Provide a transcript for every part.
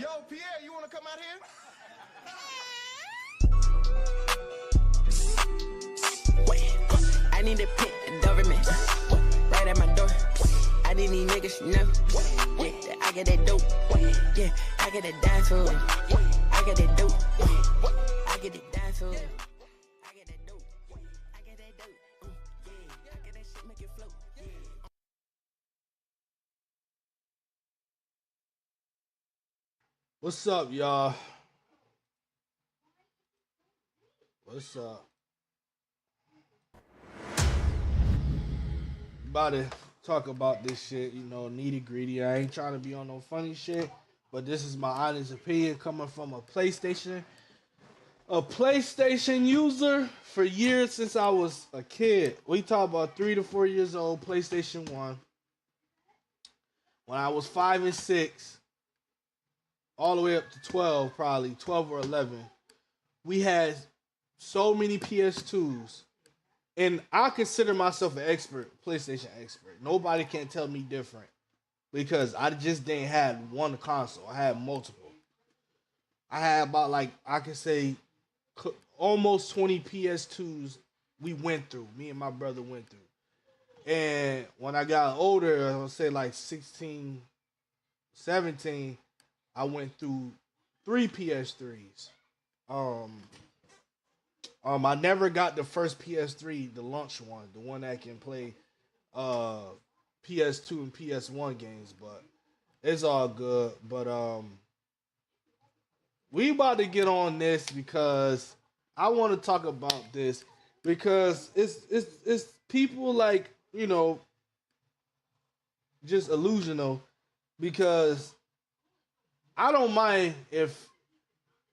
Yo, Pierre, you want to come out here? Wait, I need a pit, a government, right at my door. I need these niggas, you know. Yeah, I get that dope. Yeah, I get that dime food. I get that dope. I get that dime food. I get that dope. I get that dope. Yeah, I get that shit, make it float. Yeah. What's up, y'all? What's up? About to talk about this shit, nitty gritty. I ain't trying to be on no funny shit, but this is my honest opinion coming from a PlayStation user for years since I was a kid. We talk about 3 to 4 years old, PlayStation 1. When I was 5 and 6, all the way up to 12, probably 12 or 11, we had so many PS2s. And I consider myself an expert, PlayStation expert. Nobody can tell me different because I just didn't have one console. I had multiple. I had about I could say almost 20 PS2s we went through. Me and my brother went through. And when I got older, I would say 16, 17, I went through 3 PS3s. Um, I never got the first PS3, the launch one, the one that can play uh PS2 and PS1 games, but it's all good. But we about to get on this because I want to talk about this because it's people just illusional because I don't mind if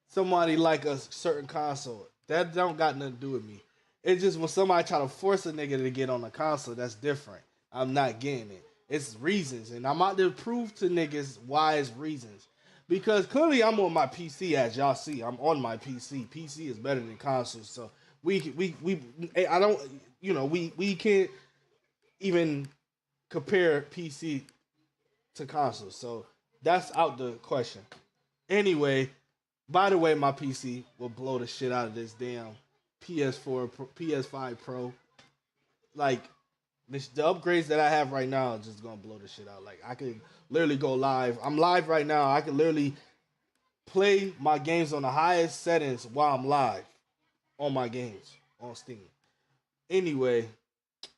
somebody like a certain console. That don't got nothing to do with me. It's just when somebody try to force a nigga to get on a console, that's different. I'm not getting it. It's reasons, and I'm out to prove to niggas why it's reasons. Because clearly I'm on my PC, as y'all see. I'm on my PC. PC is better than consoles, so we I don't we can't even compare PC to consoles. So that's out the question. Anyway, by the way, my PC will blow the shit out of this damn PS4, PS5 Pro. Like, the upgrades that I have right now are just gonna blow the shit out. Like, I could literally go live. I'm live right now. I can literally play my games on the highest settings while I'm live on my games on Steam. Anyway,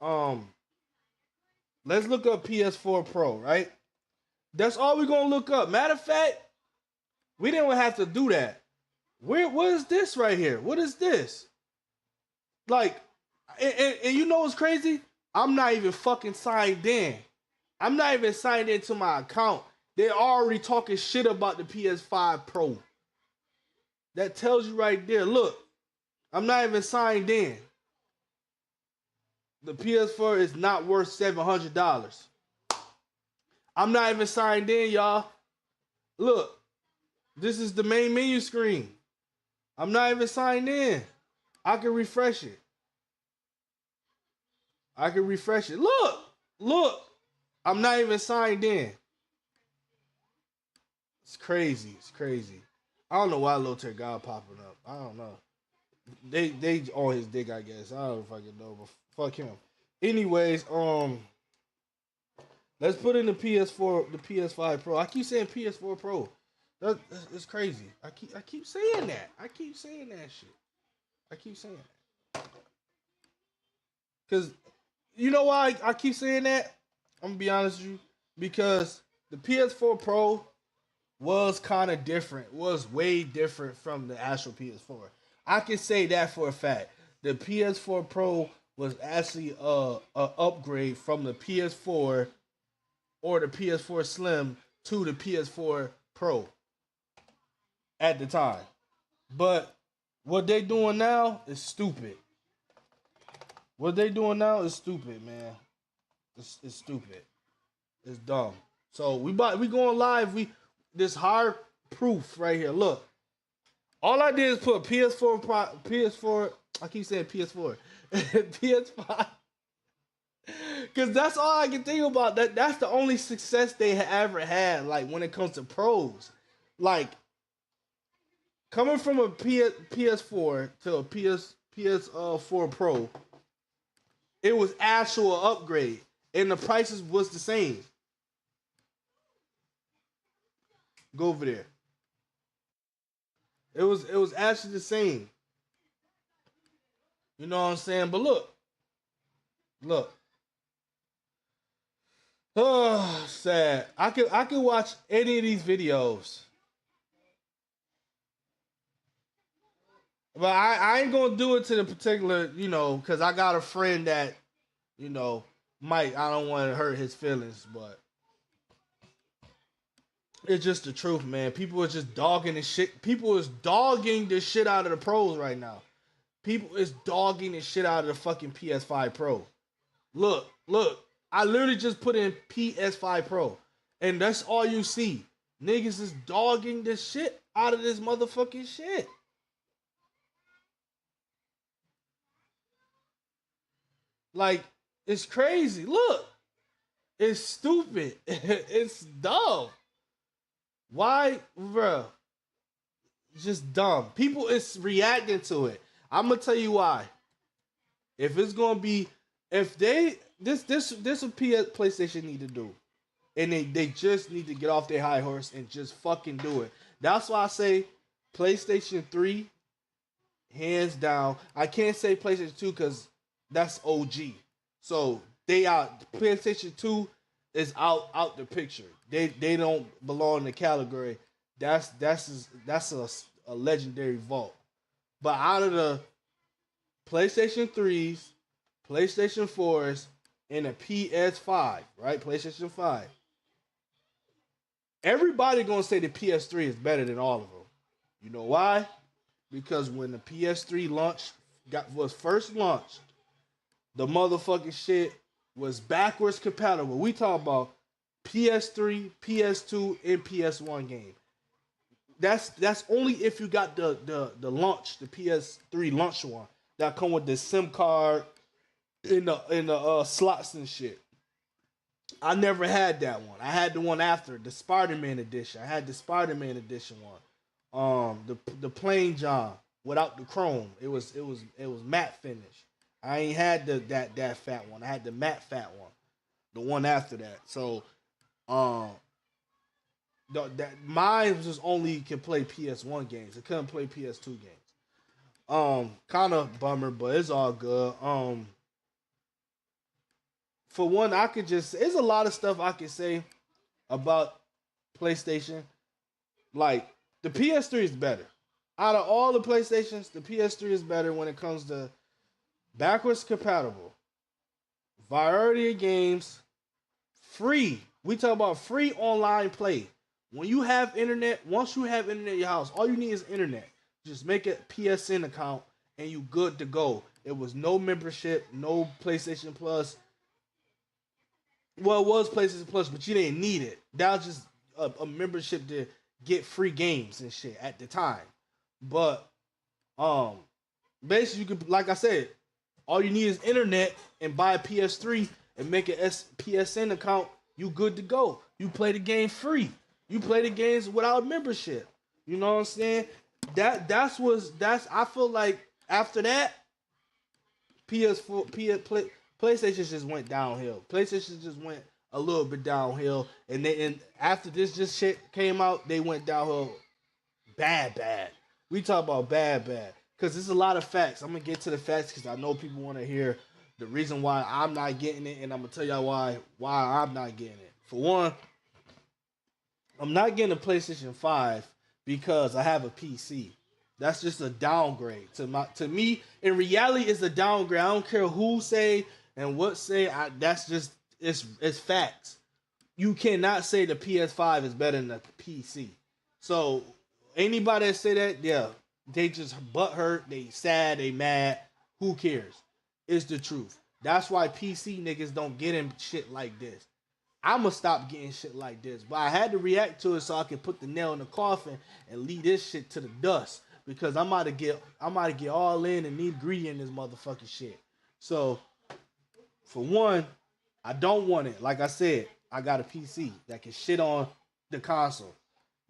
um, let's look up PS4 Pro, right? That's all we're gonna look up. Matter of fact, we didn't have to do that. What is this right here? What is this? Like, and you know what's crazy? I'm not even fucking signed in. I'm not even signed into my account. They're already talking shit about the PS5 Pro. That tells you right there. Look, I'm not even signed in. The PS4 is not worth $700. I'm not even signed in, y'all. Look, this is the main menu screen. I'm not even signed in. I can refresh it. Look. I'm not even signed in. It's crazy. I don't know why Lil Terry God popping up. I don't know. They on his dick, I guess. I don't fucking know, but fuck him. Anyways, let's put in the PS4, the PS5 Pro. I keep saying PS4 Pro. That's crazy. I keep saying that. I keep saying that shit. I keep saying that. Cause you know why I keep saying that? I'm gonna be honest with you. Because the PS4 Pro was kind of different. Was way different from the actual PS4. I can say that for a fact. The PS4 Pro was actually a upgrade from the PS4 or the PS4 Slim to the PS4 Pro at the time. But what they doing now is stupid. What they doing now is stupid, man. It's stupid. It's dumb. So we going live. This hard proof right here. Look, all I did is put PS4. I keep saying PS4, PS5, because that's all I can think about. That's the only success they ever had. Like when it comes to pros, like coming from a PS4 to a PS4 Pro, it was actual upgrade, and the prices was the same. Go over there. It was actually the same. You know what I'm saying? But look. Oh, sad. I could watch any of these videos, but I ain't gonna do it to the particular, because I got a friend that, you know, might. I don't want to hurt his feelings, but it's just the truth, man. People are just dogging the shit. People is dogging the shit out of the pros right now. People is dogging the shit out of the fucking PS5 Pro. Look. I literally just put in PS5 Pro, and that's all you see. Niggas is dogging the shit out of this motherfucking shit. Like, it's crazy. Look, it's stupid. It's dumb. Why, bro? Just dumb. People is reacting to it. I'm gonna tell you why. If it's gonna be, if they this what PlayStation need to do, and they just need to get off their high horse and just fucking do it. That's why I say PlayStation 3, hands down. I can't say PlayStation 2 because that's OG. So they out. PlayStation 2 is out the picture. They don't belong in the category. That's a legendary vault. But out of the PlayStation 3s, PlayStation 4s, and a PS5, right? PlayStation 5. Everybody gonna say the PS3 is better than all of them. You know why? Because when the PS3 was first launched, the motherfucking shit was backwards compatible. We talk about PS3, PS2, and PS1 game. That's only if you got the launch, the PS3 launch one that come with the SIM card in the slots and shit. I never had that one. I had the one after, the Spider-Man edition. I had the Spider-Man edition one. The plain John without the chrome. It was matte finish. I ain't had that fat one. I had the matte fat one. The one after that. So mine was just only can play PS1 games. It couldn't play PS2 games. Kind of bummer, but it's all good. For one, I could just, there's a lot of stuff I could say about PlayStation. Like, the PS3 is better. Out of all the PlayStations, the PS3 is better when it comes to backwards compatible, variety of games, free. We talk about free online play. When you have internet, once you have internet in your house, all you need is internet. Just make a PSN account and you good to go. It was no membership, no PlayStation Plus. Well, it was PlayStation Plus, but you didn't need it. That was just a membership to get free games and shit at the time. But basically, you could, like I said, all you need is internet and buy a PS3 and make a PSN account. You good to go. You play the game free. You play the games without membership. You know what I'm saying? I feel like after that, PlayStation just went downhill. PlayStation just went a little bit downhill, and after this just shit came out, they went downhill bad. We talk about bad, because there's a lot of facts. I'm gonna get to the facts because I know people want to hear the reason why I'm not getting it, and I'm gonna tell y'all why I'm not getting it. For one, I'm not getting a PlayStation 5 because I have a PC. That's just a downgrade to me. In reality, it's a downgrade. I don't care who say and what say. That's just it's facts. You cannot say the PS5 is better than the PC. So anybody that say that, yeah, they just butthurt. They sad. They mad. Who cares? It's the truth. That's why PC niggas don't get in shit like this. I'ma stop getting shit like this. But I had to react to it so I can put the nail in the coffin and leave this shit to the dust. Because I'm about to get all in and need greedy in this motherfucking shit. So, for one, I don't want it. Like I said, I got a PC that can shit on the console.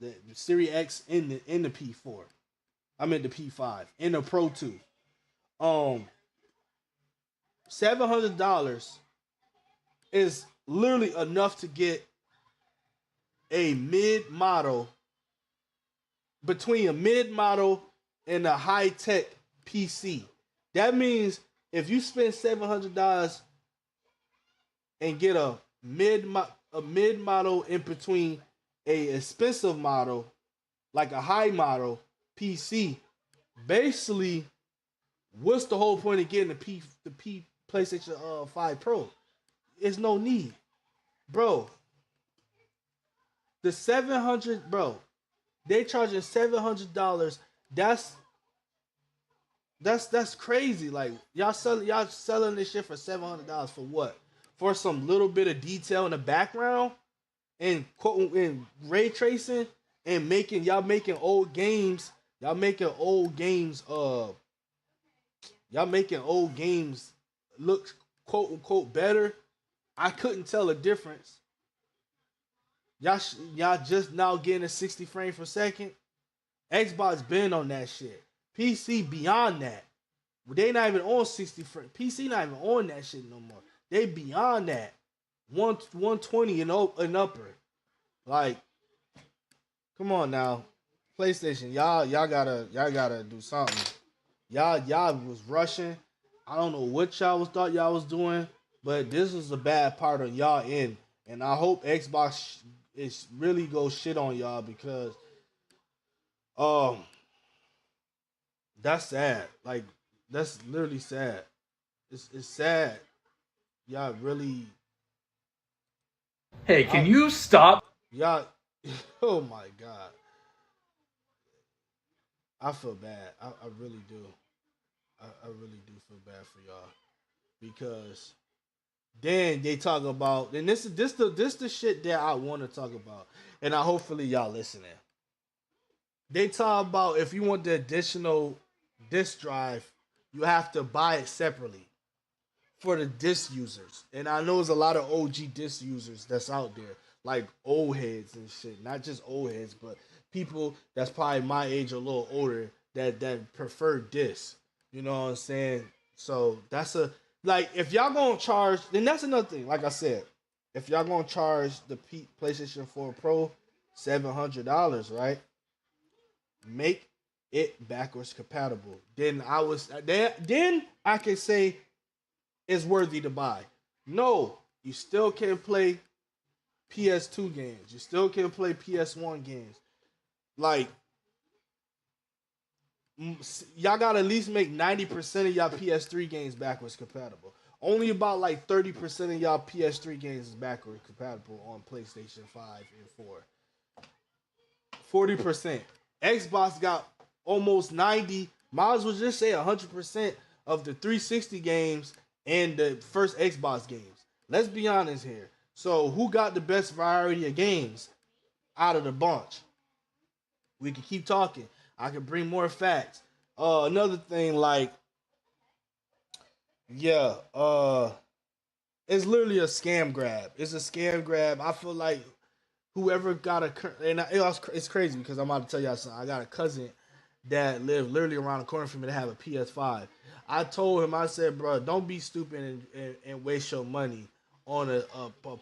the Series X in the P4. I meant the P5 in the Pro 2. $700 is literally enough to get a mid model, between a mid model and a high tech PC. That means if you spend $700 and get a mid model in between a expensive model, like a high model PC, basically, what's the whole point of getting the PlayStation 5 Pro? It's no need, bro. The 700, bro. They charging $700. That's crazy. Like y'all selling this shit for $700 for what? For some little bit of detail in the background and and ray tracing and making old games. Y'all making old games look quote unquote better. I couldn't tell a difference. Y'all just now getting a 60 frames per second. Xbox been on that shit. PC beyond that. They not even on 60 frames. PC not even on that shit no more. They beyond that. 120 and upper. Like, come on now. PlayStation, y'all gotta do something. Y'all was rushing. I don't know what y'all thought y'all was doing, but this was a bad part on y'all end. And I hope Xbox is really go shit on y'all because that's sad. Like that's literally sad. It's sad. Y'all really Hey, can you stop? y'all oh my god. I feel bad. I really do. I really do feel bad for y'all. Because then they talk about, and this the shit that I want to talk about. And I hopefully y'all listening. They talk about if you want the additional disk drive, you have to buy it separately for the disc users. And I know there's a lot of OG disc users that's out there, like old heads and shit. Not just old heads, but people that's probably my age or a little older that prefer disc. You know what I'm saying? So that's a like if y'all gonna charge, then that's another thing. Like I said, if y'all gonna charge the PlayStation 4 Pro $700, right? Make it backwards compatible. Then I can say it's worthy to buy. No, you still can play PS2 games. You still can play PS1 games. Like y'all gotta at least make 90% of y'all PS3 games backwards compatible. Only about like 30% of y'all PS3 games is backwards compatible on PlayStation 5 and 4. 40%. Xbox got almost 90. Might as well just say 100% of the 360 games and the first Xbox games. Let's be honest here. So who got the best variety of games out of the bunch? We can keep talking. I can bring more facts. Another thing, like, yeah, it's literally a scam grab. It's a scam grab. I feel like whoever got it's crazy because I'm about to tell y'all something. I got a cousin that lived literally around the corner from me to have a PS5. I told him, I said, bro, don't be stupid and waste your money on a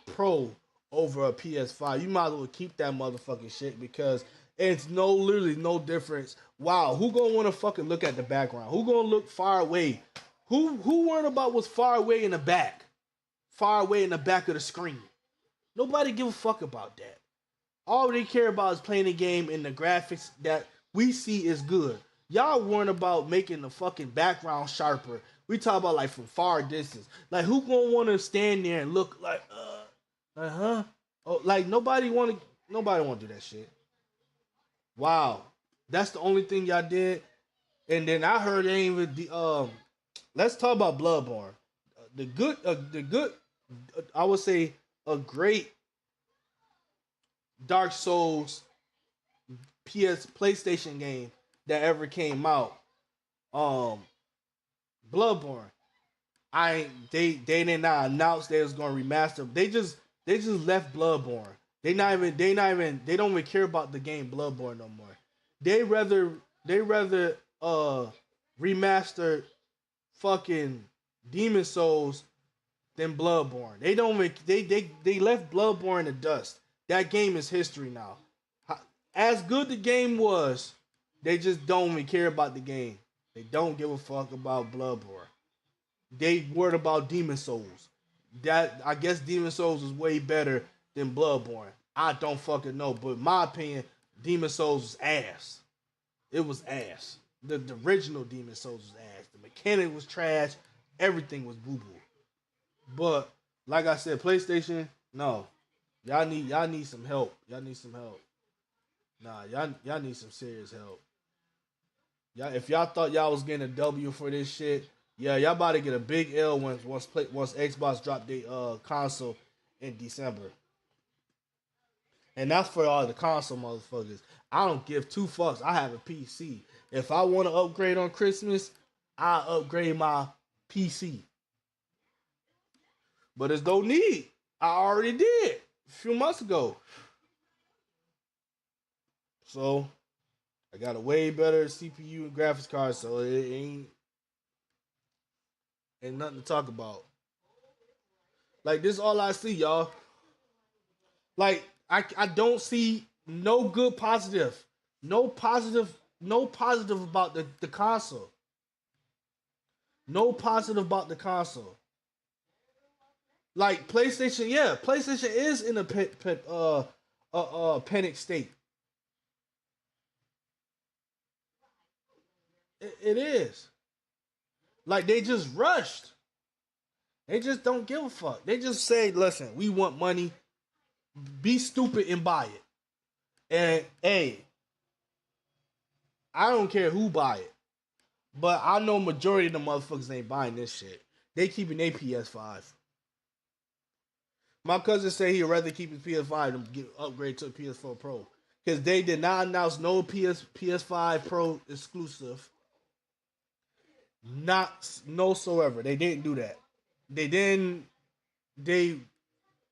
Pro over a PS5. You might as well keep that motherfucking shit because it's literally no difference. Wow, who gonna want to fucking look at the background? Who gonna look far away? Who worried about what's far away in the back? Far away in the back of the screen. Nobody give a fuck about that. All they care about is playing the game and the graphics that we see is good. Y'all worrying about making the fucking background sharper. We talk about like from far distance. Like who gonna want to stand there and look like Oh, like nobody want to do that shit. Wow, that's the only thing y'all did. And then I heard it ain't even let's talk about Bloodborne. The good. I would say a great Dark Souls PlayStation game that ever came out. Bloodborne. They did not announce they was gonna remaster. They just left Bloodborne. They don't even care about the game Bloodborne no more. They rather they rather remaster fucking Demon Souls than Bloodborne. They don't make they left Bloodborne in the dust. That game is history now. As good the game was, they just don't even care about the game. They don't give a fuck about Bloodborne. They worried about Demon Souls. That I guess Demon Souls is way better than Bloodborne. I don't fucking know, but in my opinion, Demon Souls was ass. It was ass. The original Demon Souls was ass. The mechanic was trash. Everything was boo boo. But like I said, PlayStation, no. Y'all need some help. Y'all need some help. Nah, y'all need some serious help. Y'all, if y'all thought y'all was getting a W for this shit, yeah, y'all about to get a big L once Xbox drop their console in December. And that's for all the console motherfuckers. I don't give two fucks. I have a PC. If I want to upgrade on Christmas, I upgrade my PC. But there's no need. I already did a few months ago. So I got a way better CPU and graphics card, so it ain't nothing to talk about. Like this, is all I see, y'all. Like I don't see no good positive, no positive about the console. No positive about the console. Like PlayStation, yeah, PlayStation is in a panic state. It is. Like they just rushed. They just don't give a fuck. They just say, "Listen, we want money. Be stupid and buy it." And hey, I don't care who buy it, but I know majority of the motherfuckers ain't buying this shit. They keeping their PS5. My cousin said he'd rather keep his PS5 than get upgrade to a PS4 Pro because they did not announce no PS5 Pro exclusive. Not no so ever. They didn't do that. They didn't. They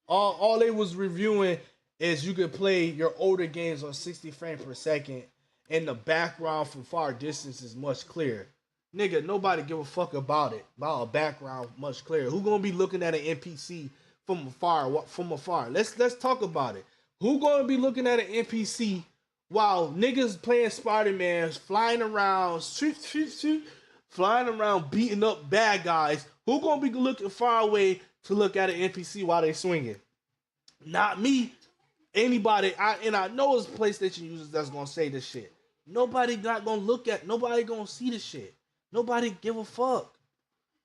all they was reviewing is you could play your older games on 60 frames per second, and the background from far distance is much clearer. Nigga, nobody give a fuck about it. About a background much clearer. Who gonna be looking at an NPC from afar? From afar. Let's talk about it. Who gonna be looking at an NPC while niggas playing Spider Man, flying around, flying around, beating up bad guys? Who gonna be looking far away to look at an NPC while they swinging? Not me. Anybody. I know it's PlayStation users that's gonna say this shit. Nobody not gonna look at. Nobody gonna see this shit. Nobody give a fuck.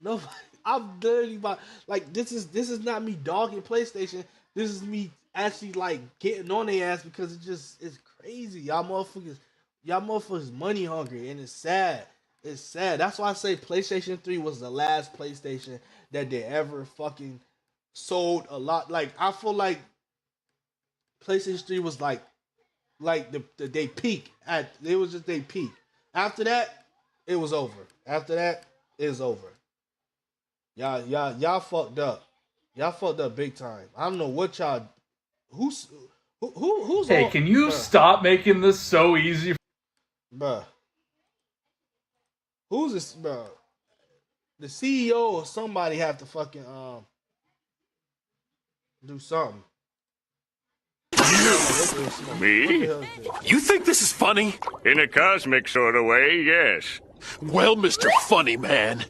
Nobody. I'm dirty about like this is not me dogging PlayStation. This is me actually like getting on their ass because it's crazy. Y'all motherfuckers money hungry and it's sad. It's sad. That's why I say PlayStation 3 was the last PlayStation that they ever fucking sold a lot. Like I feel like PlayStation 3 was like they peak at it was just they peak. After that, it was over. After that, it's over. Y'all fucked up. Y'all fucked up big time. I don't know what y'all who's who's Hey, on can you stop making this so easy? bruh. Who's this bruh? The CEO or somebody have to fucking do something. Me? You think this is funny? In a cosmic sort of way, yes. Well, Mr. Funny Man,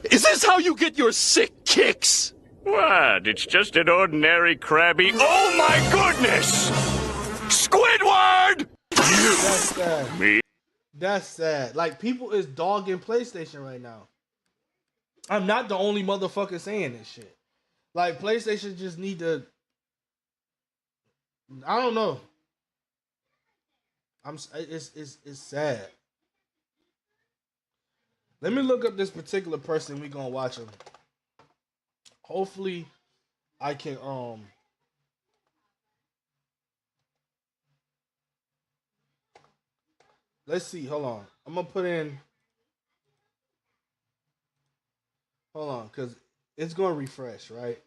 is this how you get your sick kicks? What? It's just an ordinary crabby. Oh my goodness! Squidward! That's sad. Me? That's sad. Like people is dogging PlayStation right now. I'm not the only motherfucker saying this shit. Like PlayStation just need to. I don't know. It's sad. Let me look up this particular person we gonna watch him. Hopefully, I can Let's see. Hold on. I'm gonna put in. Hold on, cause it's gonna refresh, right?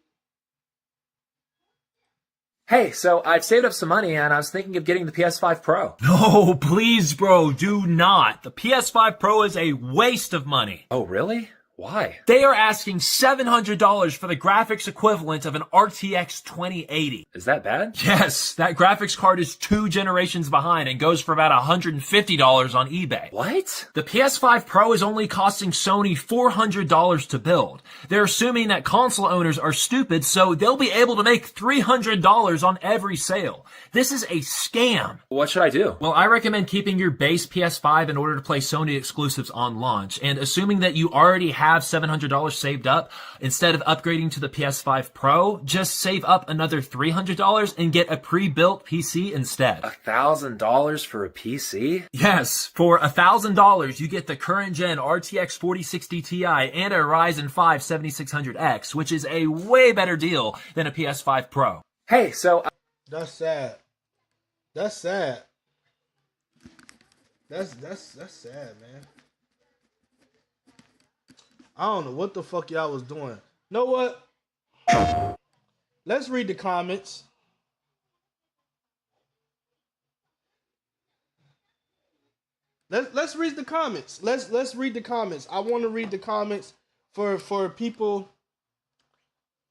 Hey, so I've saved up some money and I was thinking of getting the PS5 Pro. No, please, bro, do not. The PS5 Pro is a waste of money. Oh, really? Why? They are asking $700 for the graphics equivalent of an RTX 2080. Is that bad? Yes, that graphics card is 2 generations behind and goes for about $150 on eBay. What? The PS5 Pro is only costing Sony $400 to build. They're assuming that console owners are stupid, so they'll be able to make $300 on every sale. This is a scam. What should I do? Well, I recommend keeping your base PS5 in order to play Sony exclusives on launch, and assuming that you already have $700 saved up, instead of upgrading to the PS5 Pro, just save up another $300 and get a pre-built PC instead. $1,000 for a PC? Yes, for $1,000, you get the current gen RTX 4060 Ti and a Ryzen 5 7600X, which is a way better deal than a PS5 Pro. Hey, so... That's sad. That's sad. That's sad, man. I don't know what the fuck y'all was doing. Know what? Let's read the comments. Let's read the comments. Let's read the comments. I want to read the comments for people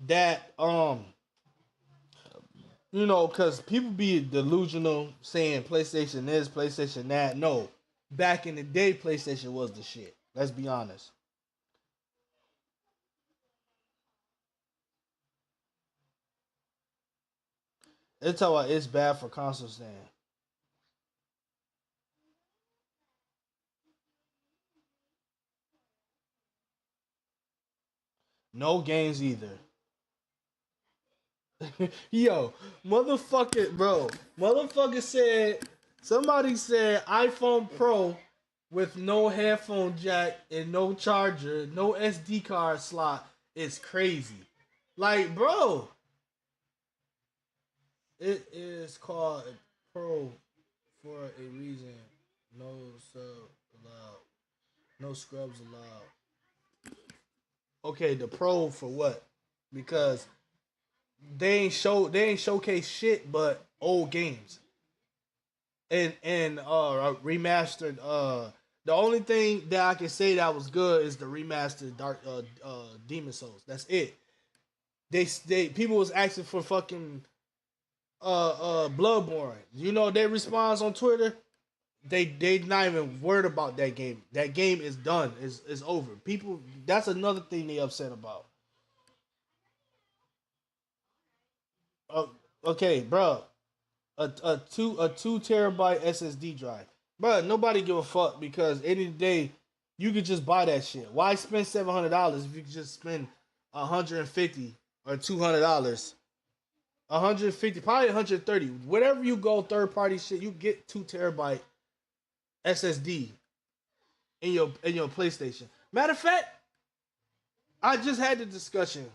that you know, because people be delusional saying PlayStation this, PlayStation that. No, back in the day, PlayStation was the shit. Let's be honest. It's how it's bad for console stand. No games either. Yo, motherfucker, bro. Motherfucker said, somebody said iPhone Pro with no headphone jack and no charger, no SD card slot is crazy. Like, bro. It is called a Pro for a reason. No sub allowed. No scrubs allowed. Okay, the Pro for what? Because they ain't showcase shit but old games. And remastered the only thing that I can say that was good is the remastered Dark Demon Souls. That's it. They people was asking for fucking Bloodborne. You know their response on Twitter, they not even worried about that game. That game is done. Is over. People, that's another thing they upset about. Okay, bro. A 2 terabyte SSD drive. Bro, nobody give a fuck because any day you could just buy that shit. Why spend $700 if you could just spend $150 or $200? 150, probably 130. Whatever you go third party shit, you get 2 terabyte SSD in your PlayStation. Matter of fact, I just had the discussion.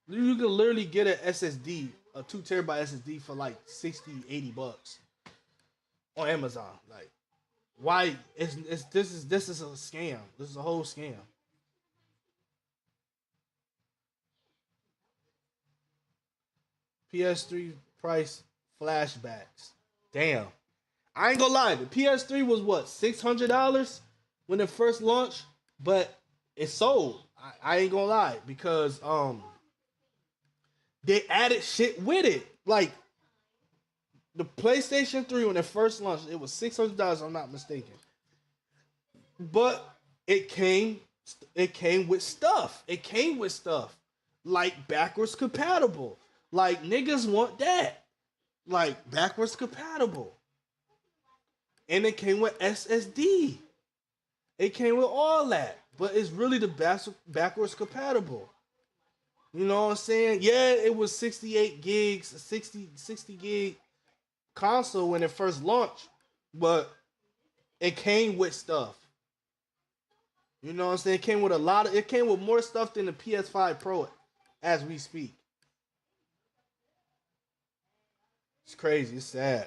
You can literally get an SSD, a 2 terabyte SSD for like 60, $80 on Amazon. Like, why? This is a scam. This is a whole scam. PS3 price flashbacks. Damn. I ain't gonna lie. The PS3 was what, $600 when it first launched, but it sold. I ain't gonna lie because they added shit with it. Like the PlayStation 3 when it first launched, it was $600. I'm not mistaken, but it came with stuff. It came with stuff like backwards compatible. Like, niggas want that. Like, backwards compatible. And it came with SSD. It came with all that. But it's really the backwards compatible. You know what I'm saying? Yeah, it was 68 gigs, 60 gig console when it first launched. But it came with stuff. You know what I'm saying? It came with more stuff than the PS5 Pro as we speak. It's crazy. It's sad.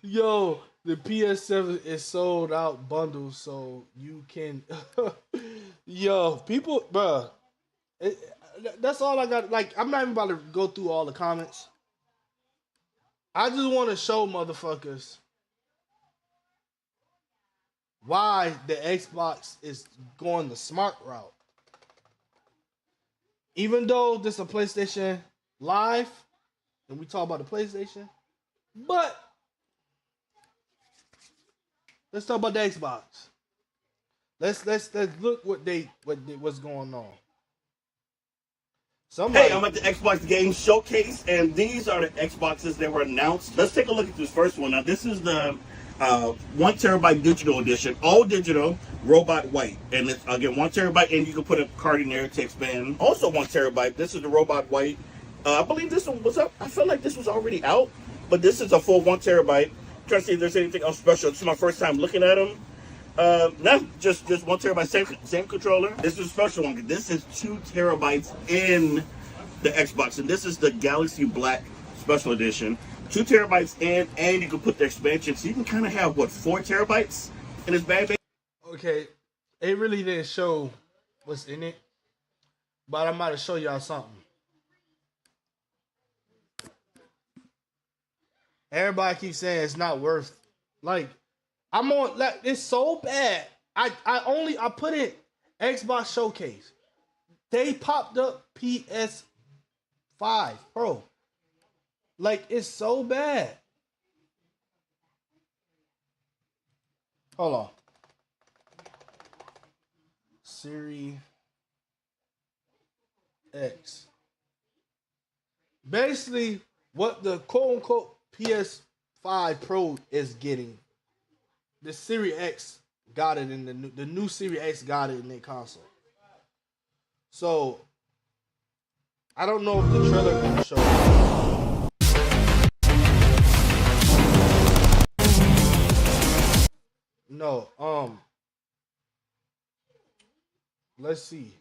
Yo, The PS7 is sold out bundle, so you can. Yo, people, bruh. That's all I got. Like, I'm not even about to go through all the comments. I just want to show motherfuckers why the Xbox is going the smart route. Even though this is a PlayStation Live, and we talk about the PlayStation, but let's talk about the Xbox. Let's look what's going on. Hey, I'm at the Xbox Game Showcase, and these are the Xboxes that were announced. Let's take a look at this first one. Now, this is the 1 terabyte digital edition, all digital, robot white. And it's, again, 1 terabyte, and you can put a card in there to expand. Also 1 terabyte. This is the robot white. I believe this one was up. I feel like this was already out, but this is a full 1 terabyte. Trying to see if there's anything else special. This is my first time looking at them. No, just 1 terabyte, same controller. This is a special one. This is 2 terabytes in the Xbox, and this is the Galaxy Black Special Edition. 2 terabytes in, and you can put the expansion, so you can kind of have, what, 4 terabytes in this bad baby? Okay, it really didn't show what's in it, but I'm about to show y'all something. Everybody keeps saying it's not worth, like, I'm on, like, it's so bad. I put it Xbox Showcase. They popped up PS5 Pro. Like, it's so bad. Hold on. Series X. Basically, what the quote-unquote PS5 Pro is getting, the Series X got it in the new Series X got it in their console. So I don't know if the trailer can show it. No, let's see.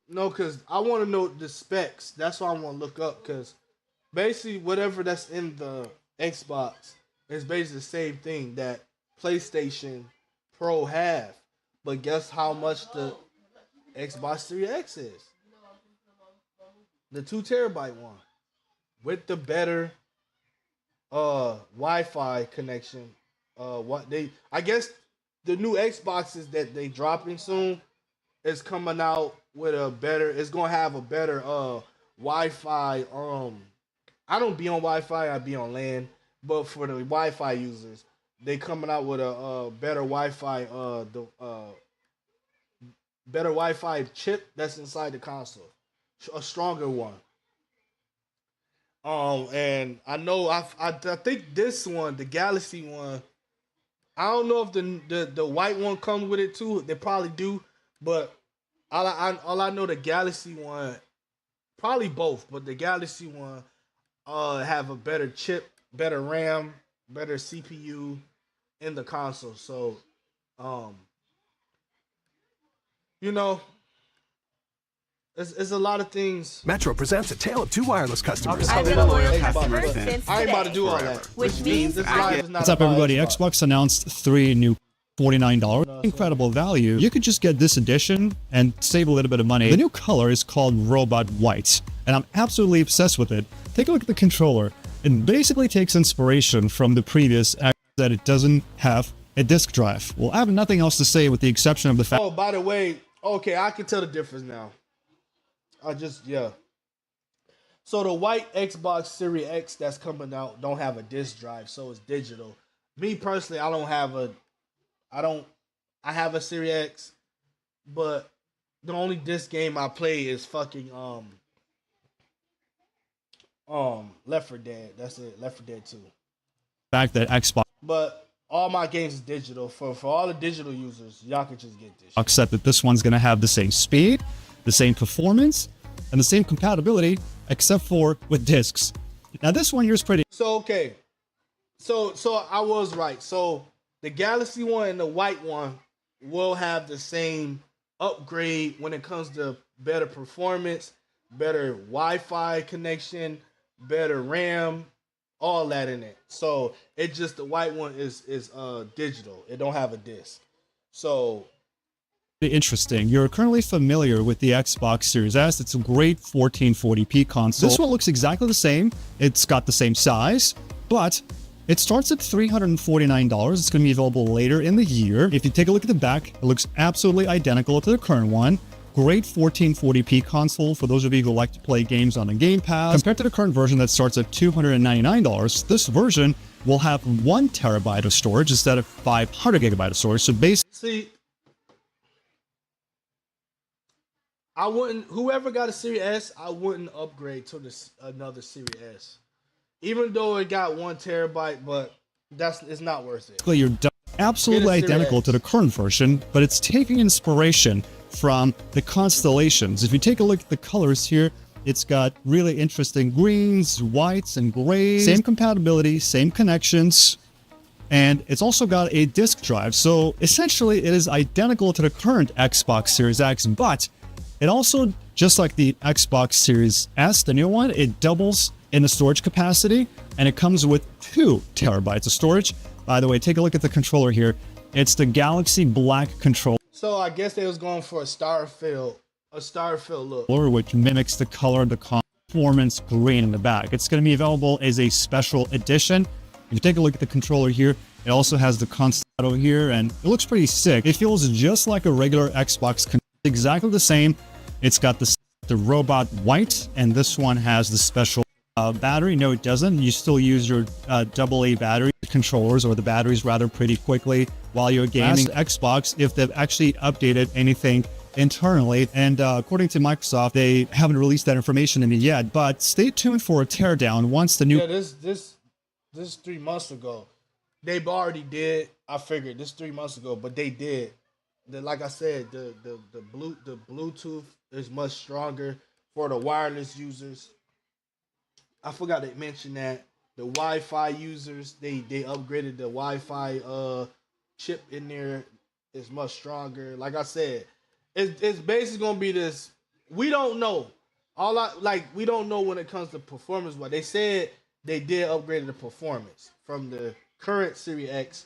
No, because I want to know the specs. That's why I want to look up, because basically whatever that's in the Xbox is basically the same thing that PlayStation Pro have. But guess how much the Xbox Series X is? The 2 terabyte one. With the better Wi-Fi connection. I guess the new Xboxes that they dropping soon is coming out with a better, it's gonna have a better Wi-Fi. I don't be on Wi-Fi, I be on LAN, but for the Wi-Fi users, they coming out with a better Wi-Fi, better Wi-Fi chip that's inside the console, a stronger one. And I know I think this one, the Galaxy one, I don't know if the white one comes with it too. They probably do, but all I know, the Galaxy one, probably both, but the Galaxy one have a better chip, better RAM, better CPU in the console. So, you know, it's a lot of things. Metro presents a tale of two wireless customers. I've been a loyal customer since I ain't today. about to do all that. Which means this I live get- is not What's up, about everybody? Xbox. Xbox announced 3 new $49. Incredible value. You could just get this edition and save a little bit of money. The new color is called Robot White, and I'm absolutely obsessed with it. Take a look at the controller. It basically takes inspiration from the previous that it doesn't have a disk drive. Well, I have nothing else to say with the exception of the fact. Oh, by the way, okay, I can tell the difference now. Yeah. So the white Xbox Series X that's coming out don't have a disk drive, so it's digital. Me personally, I have a Series X, but the only disc game I play is fucking Left 4 Dead. That's it, Left 4 Dead 2. Fact that Xbox But all my games is digital. For all the digital users, y'all can just get this shit. said that this one's going to have the same speed, the same performance, and the same compatibility, except for with discs. Now this one here is pretty. So okay, So I was right. So the Galaxy one and the white one will have the same upgrade when it comes to better performance, better Wi-Fi connection, better RAM, all that in it. So it just the white one is digital. It don't have a disc. So interesting. You're currently familiar with the Xbox Series S. It's a great 1440p console. This one looks exactly the same. It's got the same size, but it starts at $349. It's going to be available later in the year. If you take a look at the back, it looks absolutely identical to the current one. Great 1440p console for those of you who like to play games on the Game Pass. Compared to the current version that starts at $299, this version will have 1 terabyte of storage instead of 500 gigabyte of storage. So basically, see, I wouldn't. Whoever got a Series S, I wouldn't upgrade to another Series S, even though it got 1 terabyte. But it's not worth it. you're absolutely identical to the current version, but it's taking inspiration from the constellations. If you take a look at the colors here, it's got really interesting greens, whites, and grays. Same compatibility, same connections, and it's also got a disk drive. So essentially, it is identical to the current Xbox Series X, but it also, just like the Xbox Series S, the new one, it doubles in the storage capacity, and it comes with 2 terabytes of storage. By the way, take a look at the controller here. It's the Galaxy Black controller. So I guess they was going for a Starfield look, which mimics the color of the performance green in the back. It's going to be available as a special edition. If you take a look at the controller here, it also has the Constellado here, and it looks pretty sick. It feels just like a regular Xbox controller. Exactly the same. It's got the robot white, and this one has the special battery. No, it doesn't. You still use your AA battery controllers, or the batteries rather, pretty quickly while you're gaming. Xbox, if they've actually updated anything internally, and according to Microsoft, they haven't released that information in it yet, but stay tuned for a teardown once the new... Yeah, this 3 months ago. They've already did. I figured this 3 months ago, but they did. Like I said, the Bluetooth is much stronger for the wireless users. I forgot to mention that the Wi-Fi users, they upgraded the Wi-Fi chip in there. Is much stronger. Like I said, it's basically gonna be this. We don't know. We don't know when it comes to performance. But they said they did upgrade the performance from the current Series X,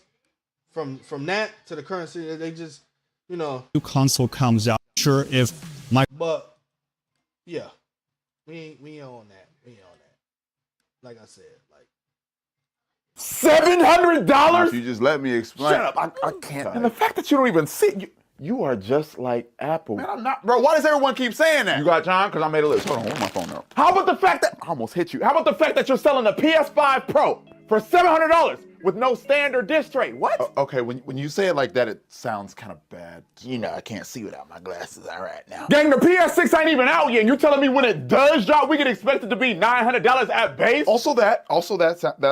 from that to the current Series. They just, new console comes out. Sure, if but yeah, we ain't on that. We ain't on that. Like I said, like $700. If you just let me explain. Shut up! I can't. And the fact that you don't even see you are just like Apple. Man, I'm not, bro. Why does everyone keep saying that? You got time? Because I made a list. Hold on, where's my phone now? How about the fact that I almost hit you? How about the fact that you're selling a PS5 Pro for $700 with no standard disc tray? What? Okay, when you say it like that, it sounds kind of bad. You know, I can't see without my glasses. All right, now. Gang, the PS6 ain't even out yet, and you're telling me when it does drop, we can expect it to be $900 at base? Also that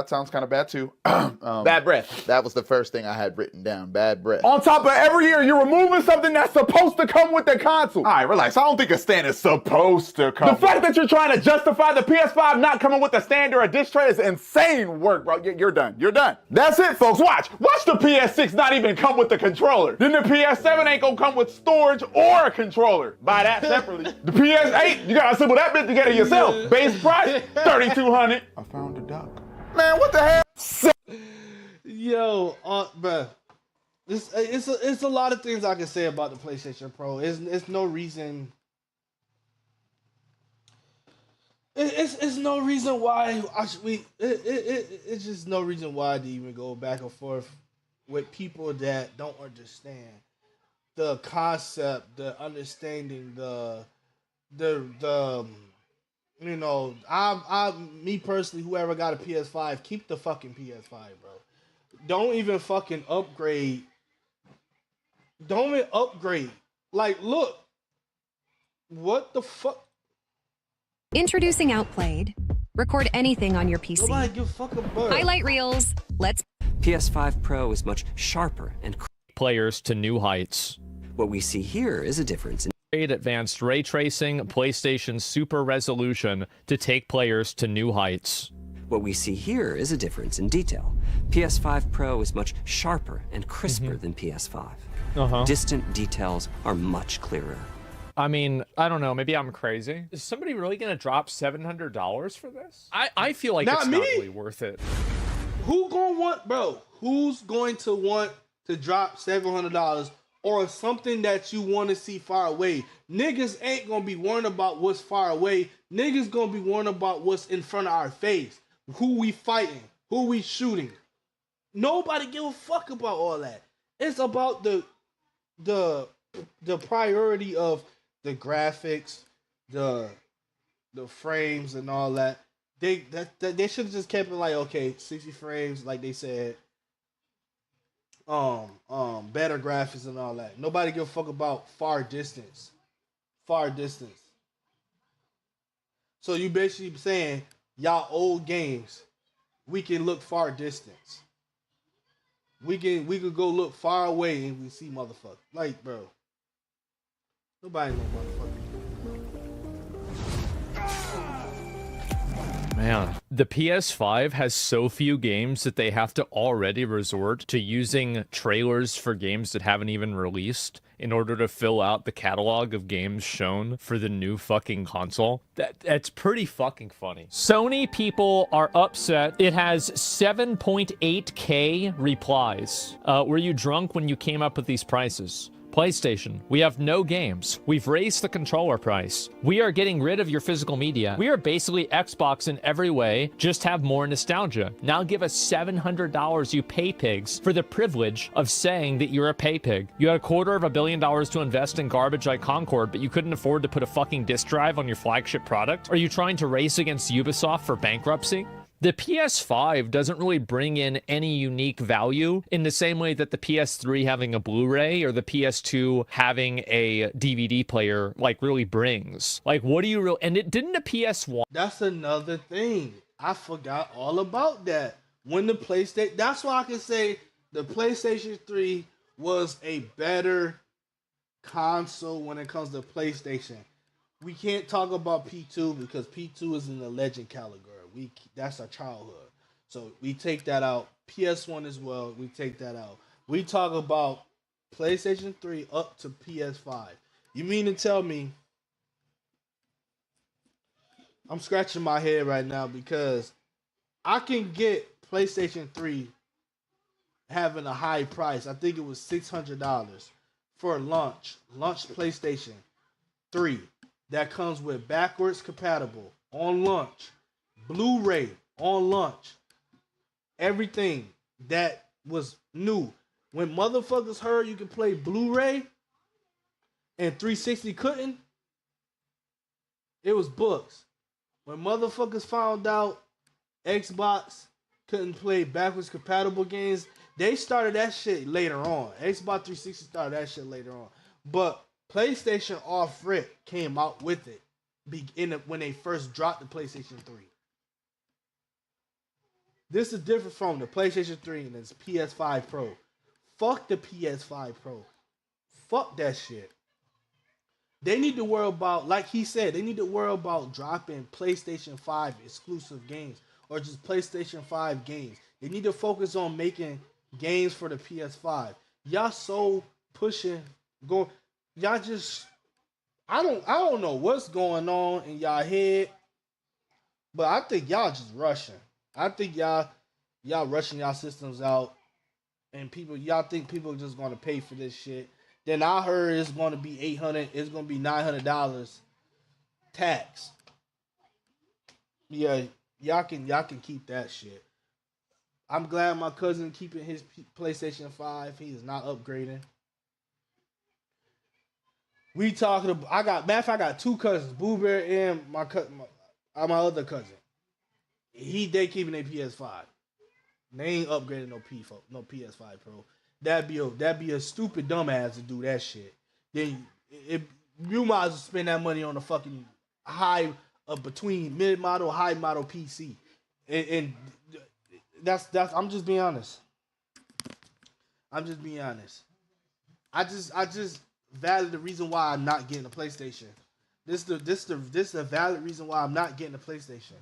sounds kind of bad too. Bad breath. That was the first thing I had written down. Bad breath. On top of every year, you're removing something that's supposed to come with the console. All right, relax. I don't think a stand is supposed to come. The fact that you're trying to justify the PS5 not coming with a stand or a disc tray is insane work, bro. You're done. You're done. That's it, folks. Watch the PS6 not even come with the controller. Then the PS7 ain't gonna come with storage or a controller. Buy that separately. The PS8, you gotta assemble that bit together yourself. Base price, $3,200. I found a duck. Man, what the hell? Yo, bruh. It's a lot of things I can say about the PlayStation Pro. It's no reason. It's no reason why it's just no reason why to even go back and forth with people that don't understand the concept, the understanding, the me personally, whoever got a PS5, keep the fucking PS5, bro. Don't even fucking upgrade. Don't even upgrade. Like, look, what the fuck? Introducing Outplayed. Record anything on your PC. Nobody give a fucking bird. Highlight reels. Let's. PS5 Pro is much sharper and players to new heights. What we see here is a difference in advanced ray tracing, PlayStation Super Resolution to take players to new heights. What we see here is a difference in detail. PS5 Pro is much sharper and crisper than PS5. Distant details are much clearer. I mean, I don't know. Maybe I'm crazy. Is somebody really going to drop $700 for this? I feel like it's not really worth it. Who gonna want, bro? Who's going to want to drop $700 or something that you want to see far away? Niggas ain't gonna be worrying about what's far away. Niggas gonna be worrying about what's in front of our face. Who we fighting? Who we shooting? Nobody give a fuck about all that. It's about the priority of the graphics, the frames and all that. They should have just kept it like, okay, 60 frames, like they said. Better graphics and all that. Nobody give a fuck about far distance. Far distance. So you basically saying y'all old games, we can look far distance. We could go look far away and we see motherfuckers. Like, bro. Nobody know motherfuckers. Man, the PS5 has so few games that they have to already resort to using trailers for games that haven't even released in order to fill out the catalog of games shown for the new fucking console. That's pretty fucking funny. Sony people are upset. It has 7.8K replies. Were you drunk when you came up with these prices? PlayStation, we have no games. We've raised the controller price. We are getting rid of your physical media. We are basically Xbox in every way, just have more nostalgia. Now give us $700, you pay pigs, for the privilege of saying that you're a pay pig. You had $250 million to invest in garbage like Concord, but you couldn't afford to put a fucking disk drive on your flagship product? Are you trying to race against Ubisoft for bankruptcy? The PS5 doesn't really bring in any unique value in the same way that the PS3 having a Blu-ray or the PS2 having a DVD player like really brings. Like, what do you really... And it didn't the PS1... That's another thing. I forgot all about that. When the PlayStation... That's why I can say the PlayStation 3 was a better console when it comes to PlayStation. We can't talk about P2 because P2 is in the legend category. That's our childhood. So we take that out. PS1 as well, we take that out. We talk about PlayStation 3 up to PS5. You mean to tell me... I'm scratching my head right now because I can get PlayStation 3 having a high price. I think it was $600 for launch PlayStation 3 that comes with backwards compatible on launch. Blu-ray on launch. Everything that was new. When motherfuckers heard you could play Blu-ray and 360 couldn't, it was books. When motherfuckers found out Xbox couldn't play backwards compatible games, they started that shit later on. Xbox 360 started that shit later on. But PlayStation off rip came out with it when they first dropped the PlayStation 3. This is different from the PlayStation 3 and this PS5 Pro. Fuck the PS5 Pro. Fuck that shit. They need to worry about, like he said, they need to worry about dropping PlayStation 5 exclusive games or just PlayStation 5 games. They need to focus on making games for the PS5. Y'all so pushing, y'all just, I don't know what's going on in y'all head, but I think y'all just rushing. I think y'all rushing y'all systems out, and y'all think people are just gonna pay for this shit. Then I heard it's gonna be $800, it's gonna be $900 tax. Yeah, y'all can keep that shit. I'm glad my cousin keeping his PlayStation 5. He is not upgrading. We talking about, I got two cousins, Blueberry and my other cousin. They keeping their PS5. They ain't upgrading no PS5 Pro. That'd be a stupid dumbass to do that shit. Then you might as well spend that money on a fucking between mid model, high model PC. And that's I'm just being honest. I just valid the reason why I'm not getting a PlayStation. This is a valid reason why I'm not getting a PlayStation.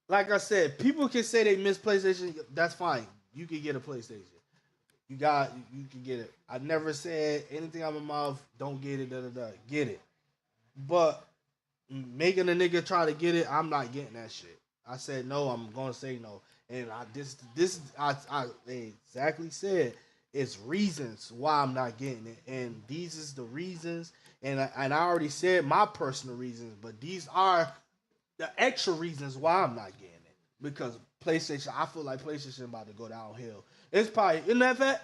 like I said, people can say they miss PlayStation. That's fine. You can get a PlayStation. You can get it. I never said anything out of my mouth. Don't get it. Da da da. Get it. But making a nigga try to get it, I'm not getting that shit. I said no. I'm gonna say no. And I exactly said it's reasons why I'm not getting it, and these is the reasons. And I already said my personal reasons, but these are the extra reasons why I'm not getting it. Because PlayStation, I feel like PlayStation about to go downhill. It's probably, in that fact,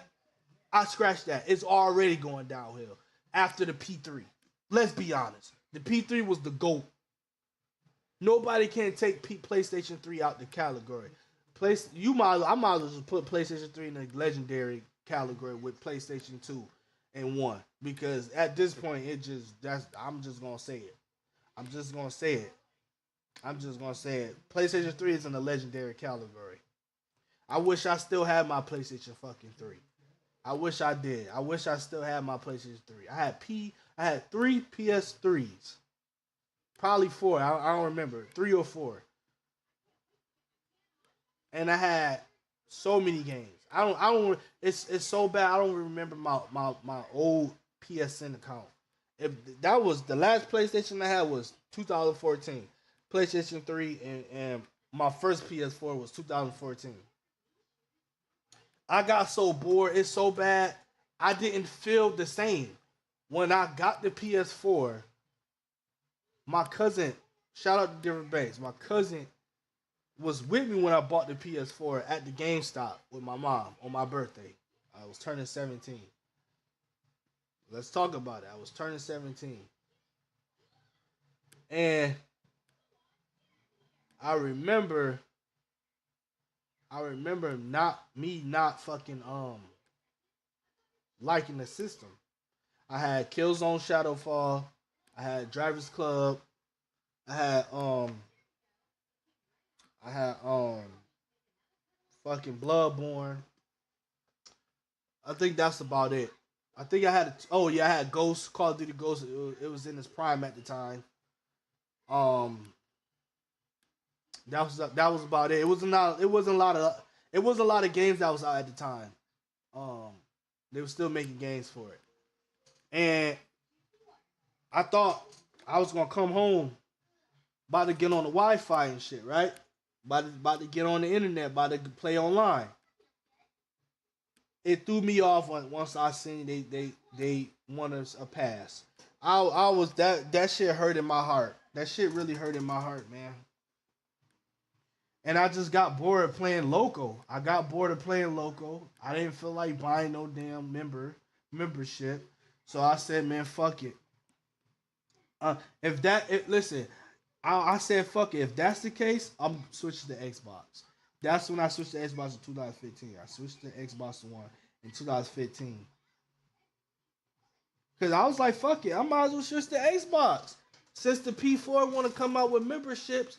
I scratched that. It's already going downhill after the P3. Let's be honest. The P3 was the GOAT. Nobody can take PlayStation 3 out the category. I might as well just put PlayStation 3 in the legendary category with PlayStation 2 and 1. Because at this point, I'm just gonna say it. I'm just gonna say it. PlayStation 3 is in the legendary category. I wish I still had my PlayStation fucking 3. I wish I did. I wish I still had my PlayStation 3. I had 3 PS3s. Probably 4. I don't remember. 3 or 4. And I had so many games. I don't it's so bad I don't remember my old PSN account. If that was the last PlayStation I had was 2014. PlayStation 3 and my first PS4 was 2014. I got so bored. It's so bad. I didn't feel the same. When I got the PS4, my cousin, shout out to Different Banks, my cousin was with me when I bought the PS4 at the GameStop with my mom on my birthday. I was turning 17. Let's talk about it. I was turning 17. And I remember not fucking liking the system. I had Killzone Shadowfall, I had Drivers Club, I had fucking Bloodborne. I think that's about it. I think I had Ghost, Call of Duty Ghost. It was in its prime at the time. That was about it. It wasn't a lot of games that was out at the time. They were still making games for it. And I thought I was gonna come home, about to get on the Wi-Fi and shit, right? About to get on the internet, about to play online. It threw me off once I seen they wanted a pass. I was that shit hurt in my heart. That shit really hurt in my heart, man. And I just got bored of playing local. I didn't feel like buying no damn membership. So I said, man, fuck it. Listen, I said, fuck it. If that's the case, I'm switching to Xbox. That's when I switched to Xbox in 2015. I switched to Xbox One in 2015. Because I was like, fuck it. I might as well switch to Xbox. Since the P4 want to come out with memberships,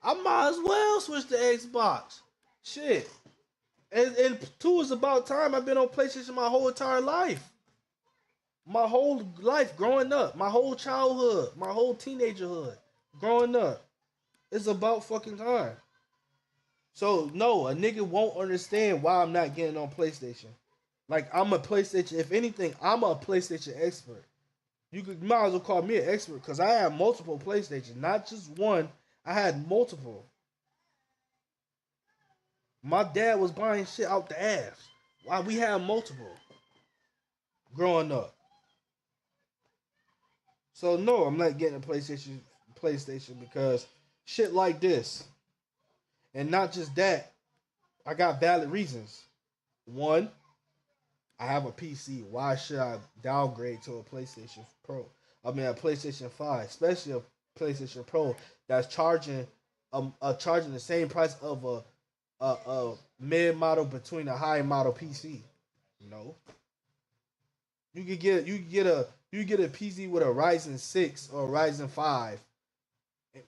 I might as well switch to Xbox. Shit. And 2 is about time. I've been on PlayStation my whole entire life. My whole life growing up. My whole childhood. My whole teenagerhood. Growing up. It's about fucking time. So, no, a nigga won't understand why I'm not getting on PlayStation. Like, I'm a PlayStation. If anything, I'm a PlayStation expert. You might as well call me an expert because I have multiple PlayStation. Not just one. I had multiple. My dad was buying shit out the ass. Why we had multiple growing up. So no, I'm not getting a PlayStation because shit like this. And not just that, I got valid reasons. One, I have a PC. Why should I downgrade to a PlayStation Pro? I mean a PlayStation 5, especially a PlayStation Pro that's charging the same price of a mid model between a high model PC. No. You could get a PC with a Ryzen 6 or a Ryzen 5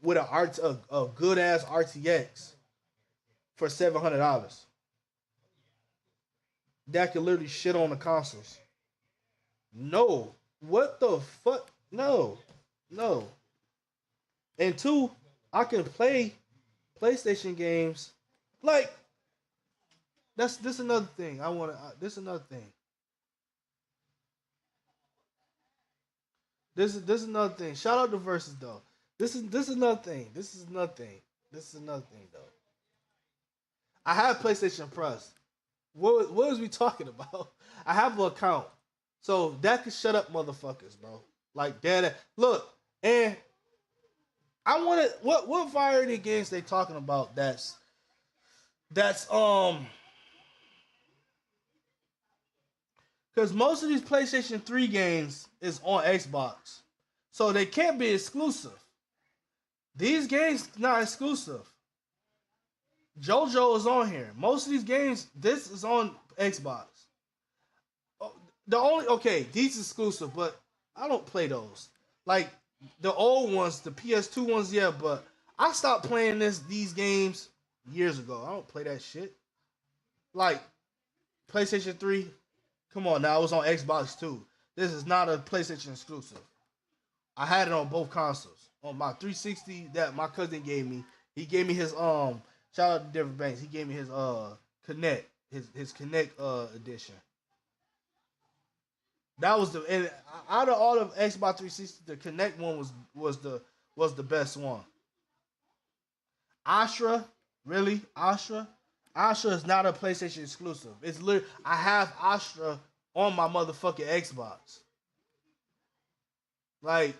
with a good ass RTX for $700. That could literally shit on the consoles. No. What the fuck? No. And 2, I can play PlayStation games, like this another thing. This another thing. This is another thing. Shout out to Versus though. This is another thing. This is another thing. This is another thing though. I have PlayStation Plus. What was we talking about? I have an account. So that could shut up motherfuckers, bro. Like that. Look, and I wanted what variety of games they talking about that's because most of these PlayStation 3 games is on Xbox. So they can't be exclusive. These games not exclusive. JoJo is on here. Most of these games, this is on Xbox. These exclusive, but I don't play those. Like the old ones, the PS2 ones, yeah, but I stopped playing these games years ago. I don't play that shit. Like PlayStation 3, come on now, it was on Xbox too. This is not a PlayStation exclusive. I had it on both consoles. On my 360 that my cousin gave me, he gave me his shout out to Different Banks. He gave me his Connect, his Connect edition. That was and out of all of Xbox 360, the Connect one was the best one. Astra, really? Astra is not a PlayStation exclusive. It's literally I have Astra on my motherfucking Xbox. Like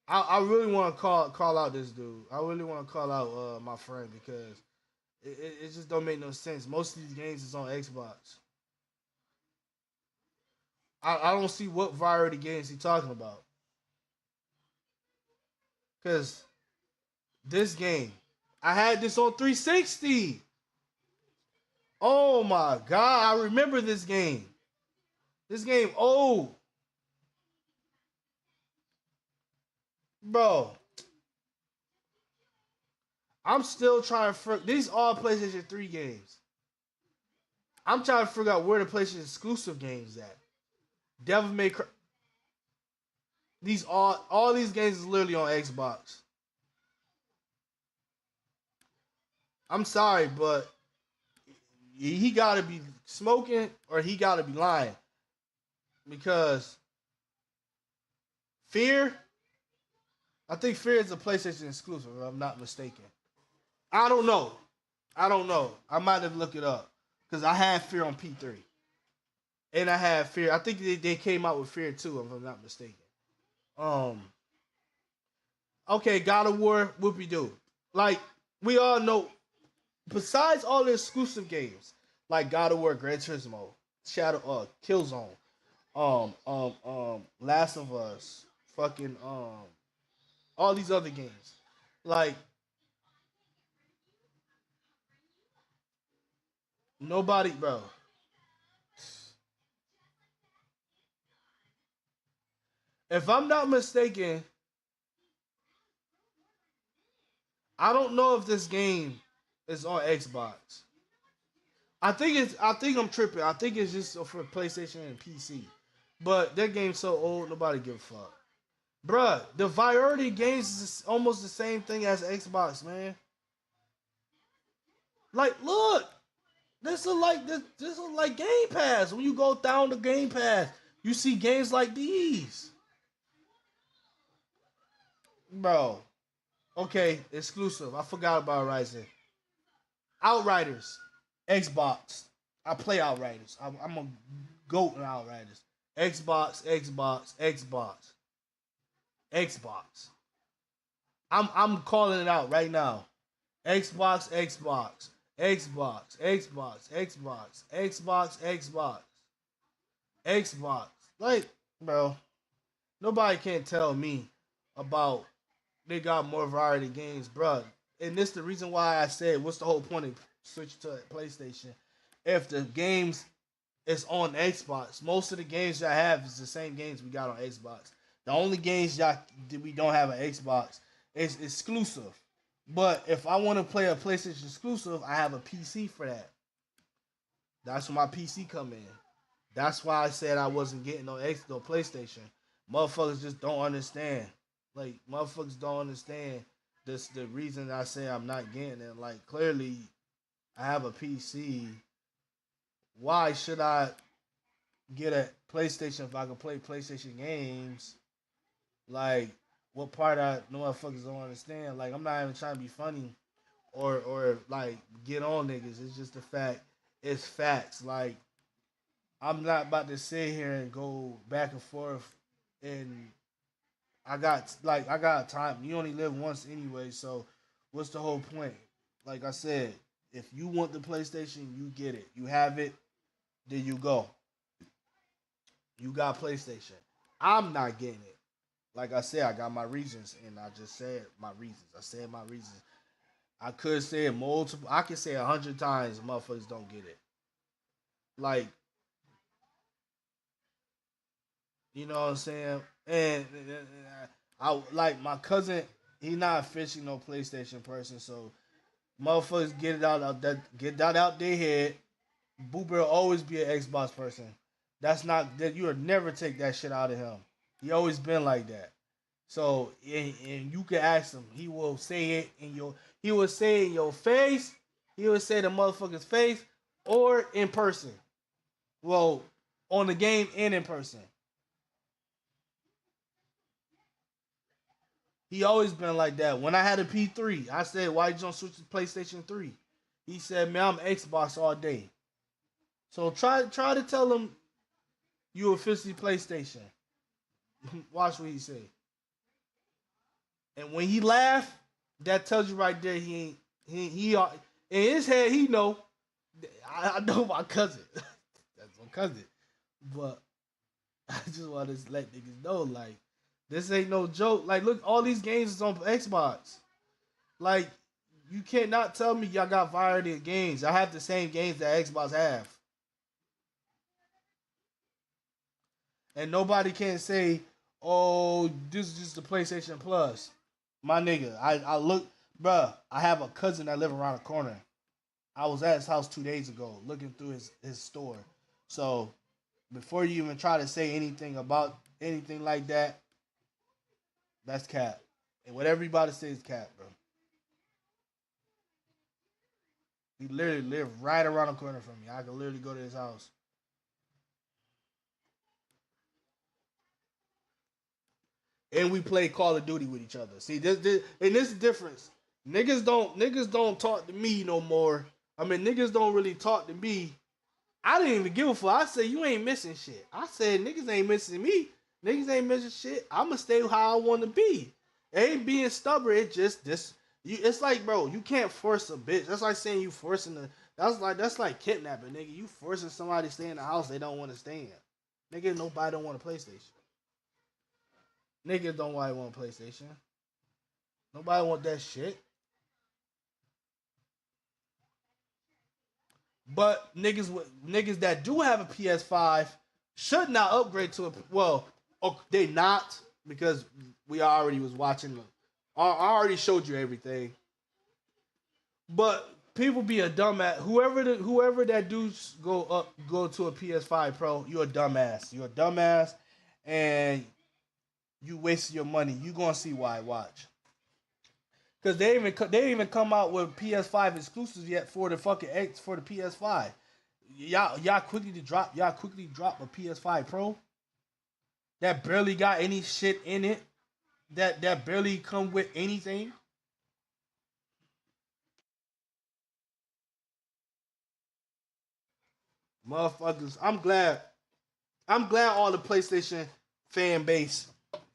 I really want to call out this dude. I really want to call out my friend because it just don't make no sense. Most of these games is on Xbox. I don't see what variety games he talking about. Cause this game, I had this on 360. Oh my god, I remember this game. This game old. Bro. I'm still trying to these all PlayStation 3 games. I'm trying to figure out where the PlayStation exclusive games at. Devil May Cry. These all these games is literally on Xbox. I'm sorry, but he gotta be smoking or he gotta be lying. Because Fear, I think Fear is a PlayStation exclusive, if I'm not mistaken. I don't know. I might have to look it up. Because I had Fear on P3. And I had Fear. I think they came out with Fear 2, if I'm not mistaken. Okay, God of War, whoopie-doo. Like, we all know, besides all the exclusive games, like God of War, Gran Turismo, Killzone, Last of Us, fucking, all these other games. Like, nobody, bro. If I'm not mistaken, I don't know if this game is on Xbox. I think I'm tripping. I think it's just for PlayStation and PC. But that game's so old, nobody give a fuck. Bruh, the variety games is almost the same thing as Xbox, man. Like, look, this is like Game Pass. When you go down the Game Pass, you see games like these. Bro. Okay, exclusive. I forgot about Ryzen. Outriders. Xbox. I play Outriders. I'm a goat in Outriders. Xbox. I'm calling it out right now. Xbox. Like, bro, nobody can tell me about they got more variety games, bro. And this the reason why I said, what's the whole point of switching to PlayStation? If the games is on Xbox, most of the games y'all have is the same games we got on Xbox. The only games we don't have on Xbox is exclusive. But if I want to play a PlayStation exclusive, I have a PC for that. That's where my PC come in. That's why I said I wasn't getting no PlayStation. Motherfuckers just don't understand. Like, motherfuckers don't understand this the reason I say I'm not getting it. Like clearly, I have a PC. Why should I get a PlayStation if I can play PlayStation games? Like, what part I no motherfuckers don't understand? Like, I'm not even trying to be funny or like get on niggas. It's just the fact. It's facts. Like, I'm not about to sit here and go back and forth. And I got time. You only live once anyway. So, what's the whole point? Like I said, if you want the PlayStation, you get it. You have it. There you go. You got PlayStation. I'm not getting it. Like I said, I got my reasons, and I just said my reasons. I said my reasons. I could say it multiple. I could say 100 times. Motherfuckers don't get it. Like, you know what I'm saying? And I like my cousin. He not officially no PlayStation person, so motherfuckers get that out their head. Boober will always be an Xbox person. That's not that you would never take that shit out of him. He always been like that. So and you can ask him, he will say it in your face. He will say the motherfucker's face or in person. Well, on the game and in person. He always been like that. When I had a P3, I said, why you don't switch to PlayStation 3? He said, man, I'm Xbox all day. So try to tell him you officially PlayStation. Watch what he say. And when he laugh, that tells you right there he in his head he know. I know my cousin. That's my cousin. But I just want to let niggas know, like, this ain't no joke. Like, look, all these games is on Xbox. Like, you cannot tell me y'all got variety of games. I have the same games that Xbox have. And nobody can say, oh, this is just the PlayStation Plus. My nigga, I look, bruh, I have a cousin that live around the corner. I was at his house 2 days ago looking through his store. So, before you even try to say anything about anything like that, that's cap. And what everybody says is cap, bro. He literally live right around the corner from me. I can literally go to his house. And we play Call of Duty with each other. See, this and this is the difference. Niggas don't talk to me no more. I mean, niggas don't really talk to me. I didn't even give a fuck. I said, you ain't missing shit. I said, niggas ain't missing me. Niggas ain't missing shit. I'ma stay how I want to be. It ain't being stubborn. It just this. It's like, bro, you can't force a bitch. That's like saying you forcing the. That's like kidnapping, nigga. You forcing somebody to stay in the house they don't want to stay in. Nigga, nobody don't want a PlayStation. Niggas don't want a PlayStation. Nobody want that shit. But niggas that do have a PS5 should not upgrade to a they not because we already was watching them. I already showed you everything. But people be a dumbass. Whoever that dudes go to a PS5 Pro, you're a dumbass. You're a dumbass, and you wasted your money. You gonna see why. Watch. Cause they didn't even come out with PS5 exclusives yet for the fucking X for the PS5. Y'all quickly drop a PS5 Pro that barely got any shit in it. That barely come with anything. Motherfuckers, I'm glad all the PlayStation fan base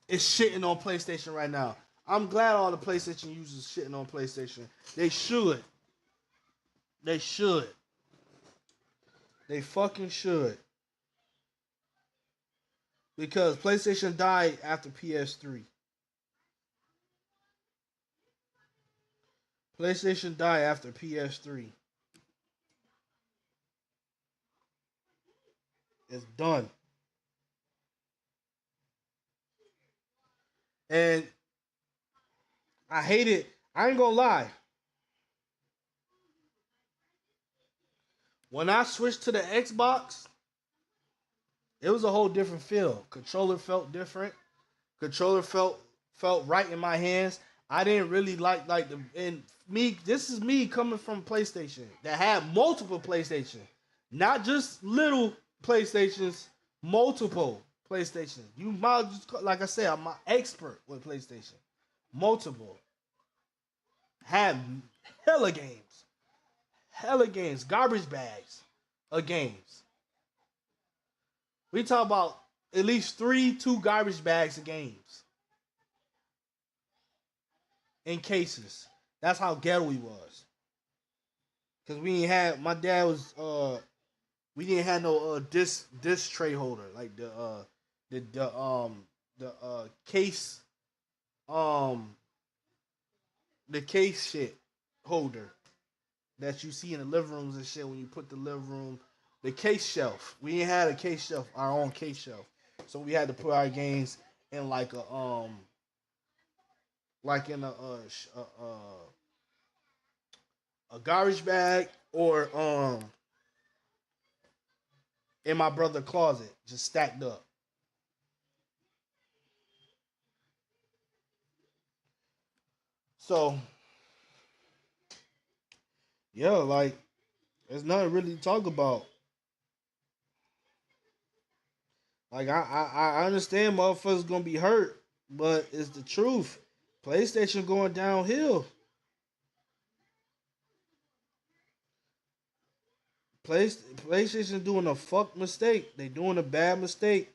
is shitting on PlayStation right now. I'm glad all the PlayStation users shitting on PlayStation. They should. They should. They fucking should. Because PlayStation died after PS3. PlayStation died after PS3. It's done. And I hate it. I ain't gonna lie. When I switched to the Xbox, it was a whole different feel. Controller felt different. Controller felt right in my hands. I didn't really like the and me. This is me coming from PlayStation that had multiple PlayStation, not just little PlayStations, multiple PlayStation. You might just like I said, I'm an expert with PlayStation, multiple. Had hella games, garbage bags of games. We talk about at least two garbage bags of games in cases. That's how ghetto we was. Cause we ain't had my dad was we didn't have no disc tray holder like the case the case shit holder that you see in the living rooms and shit when you put the living room the case shelf. We ain't had a case shelf, our own case shelf. So we had to put our games in like a garbage bag or in my brother's closet, just stacked up. So yeah, like there's nothing really to talk about. Like I understand motherfuckers gonna be hurt, but it's the truth. PlayStation going downhill. PlayStation doing a fuck mistake. They doing a bad mistake.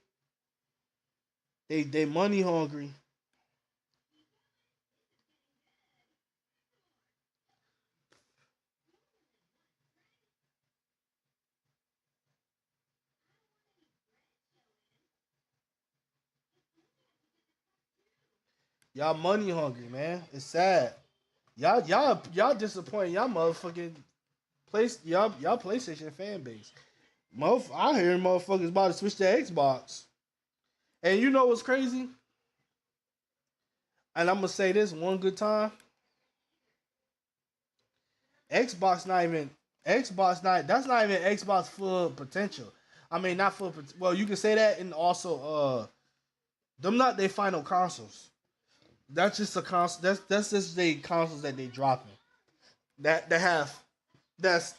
They money hungry. Y'all money hungry, man. It's sad. Y'all disappointing. Y'all motherfucking y'all PlayStation fan base. I hear motherfuckers about to switch to Xbox. And you know what's crazy? And I'm gonna say this one good time. Xbox not even Xbox not that's not even Xbox full potential. I mean not full well you can say that and also them not their final consoles. That's just a console that's just the consoles that they dropping. That have that's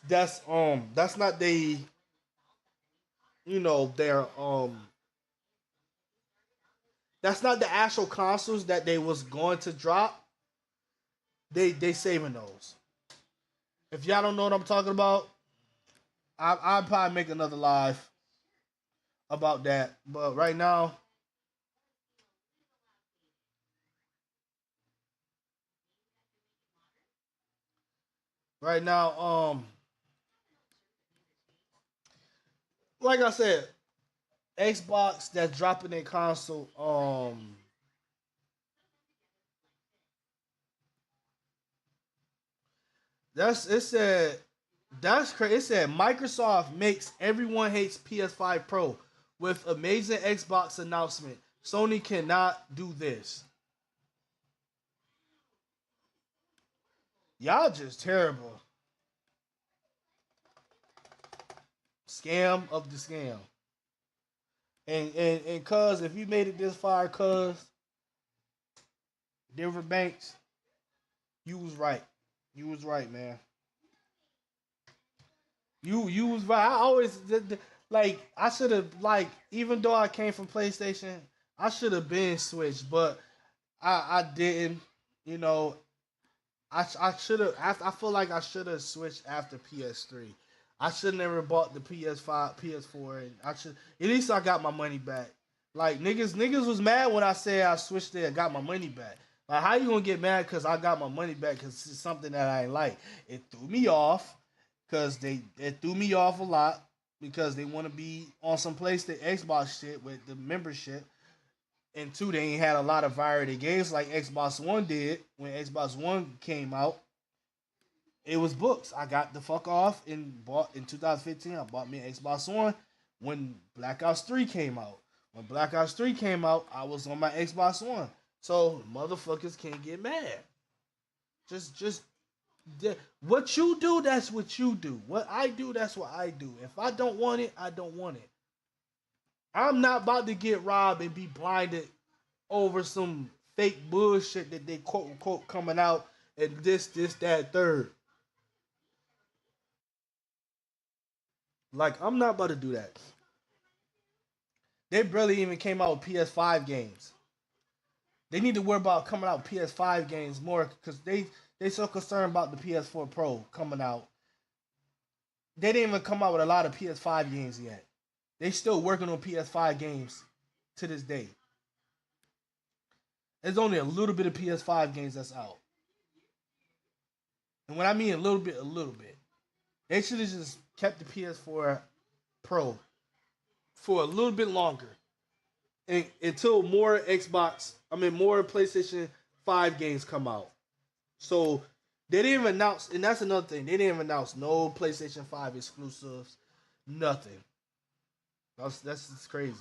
not they their that's not the actual consoles that they was going to drop. They saving those. If y'all don't know what I'm talking about, I'll probably make another live about that. But right now, like I said, Xbox that's dropping their console, that's crazy. It said Microsoft makes everyone hates PS5 Pro with amazing Xbox announcement. Sony cannot do this. Y'all just terrible. Scam of the scam. And cuz if you made it this far, cuz Denver Banks, you was right. You was right, man. You was right. I always like I should have like even though I came from PlayStation, I should have been switched, but I didn't. You know, I should have. I feel like I should have switched after PS3. I should never bought the PS5, PS4, and I should at least I got my money back. Like niggas was mad when I said I switched it and got my money back. Like how you gonna get mad because I got my money back because it's something that I ain't like? It threw me off because it threw me off a lot because they want to be on some place the Xbox shit with the membership. And two, they ain't had a lot of variety games like Xbox One did when Xbox One came out. It was books. I got the fuck off and bought in 2015. I bought me an Xbox One when Black Ops 3 came out. When Black Ops 3 came out, I was on my Xbox One. So motherfuckers can't get mad. Just what you do, that's what you do. What I do, that's what I do. If I don't want it, I don't want it. I'm not about to get robbed and be blinded over some fake bullshit that they quote unquote coming out and this, that, third. Like, I'm not about to do that. They barely even came out with PS5 games. They need to worry about coming out with PS5 games more because they so concerned about the PS4 Pro coming out. They didn't even come out with a lot of PS5 games yet. They still working on PS5 games to this day. There's only a little bit of PS5 games that's out. And when I mean a little bit, they should have just kept the PS4 Pro for a little bit longer. And until more PlayStation 5 games come out. So they didn't even announce, and that's another thing, they didn't even announce no PlayStation 5 exclusives, nothing. That's just crazy.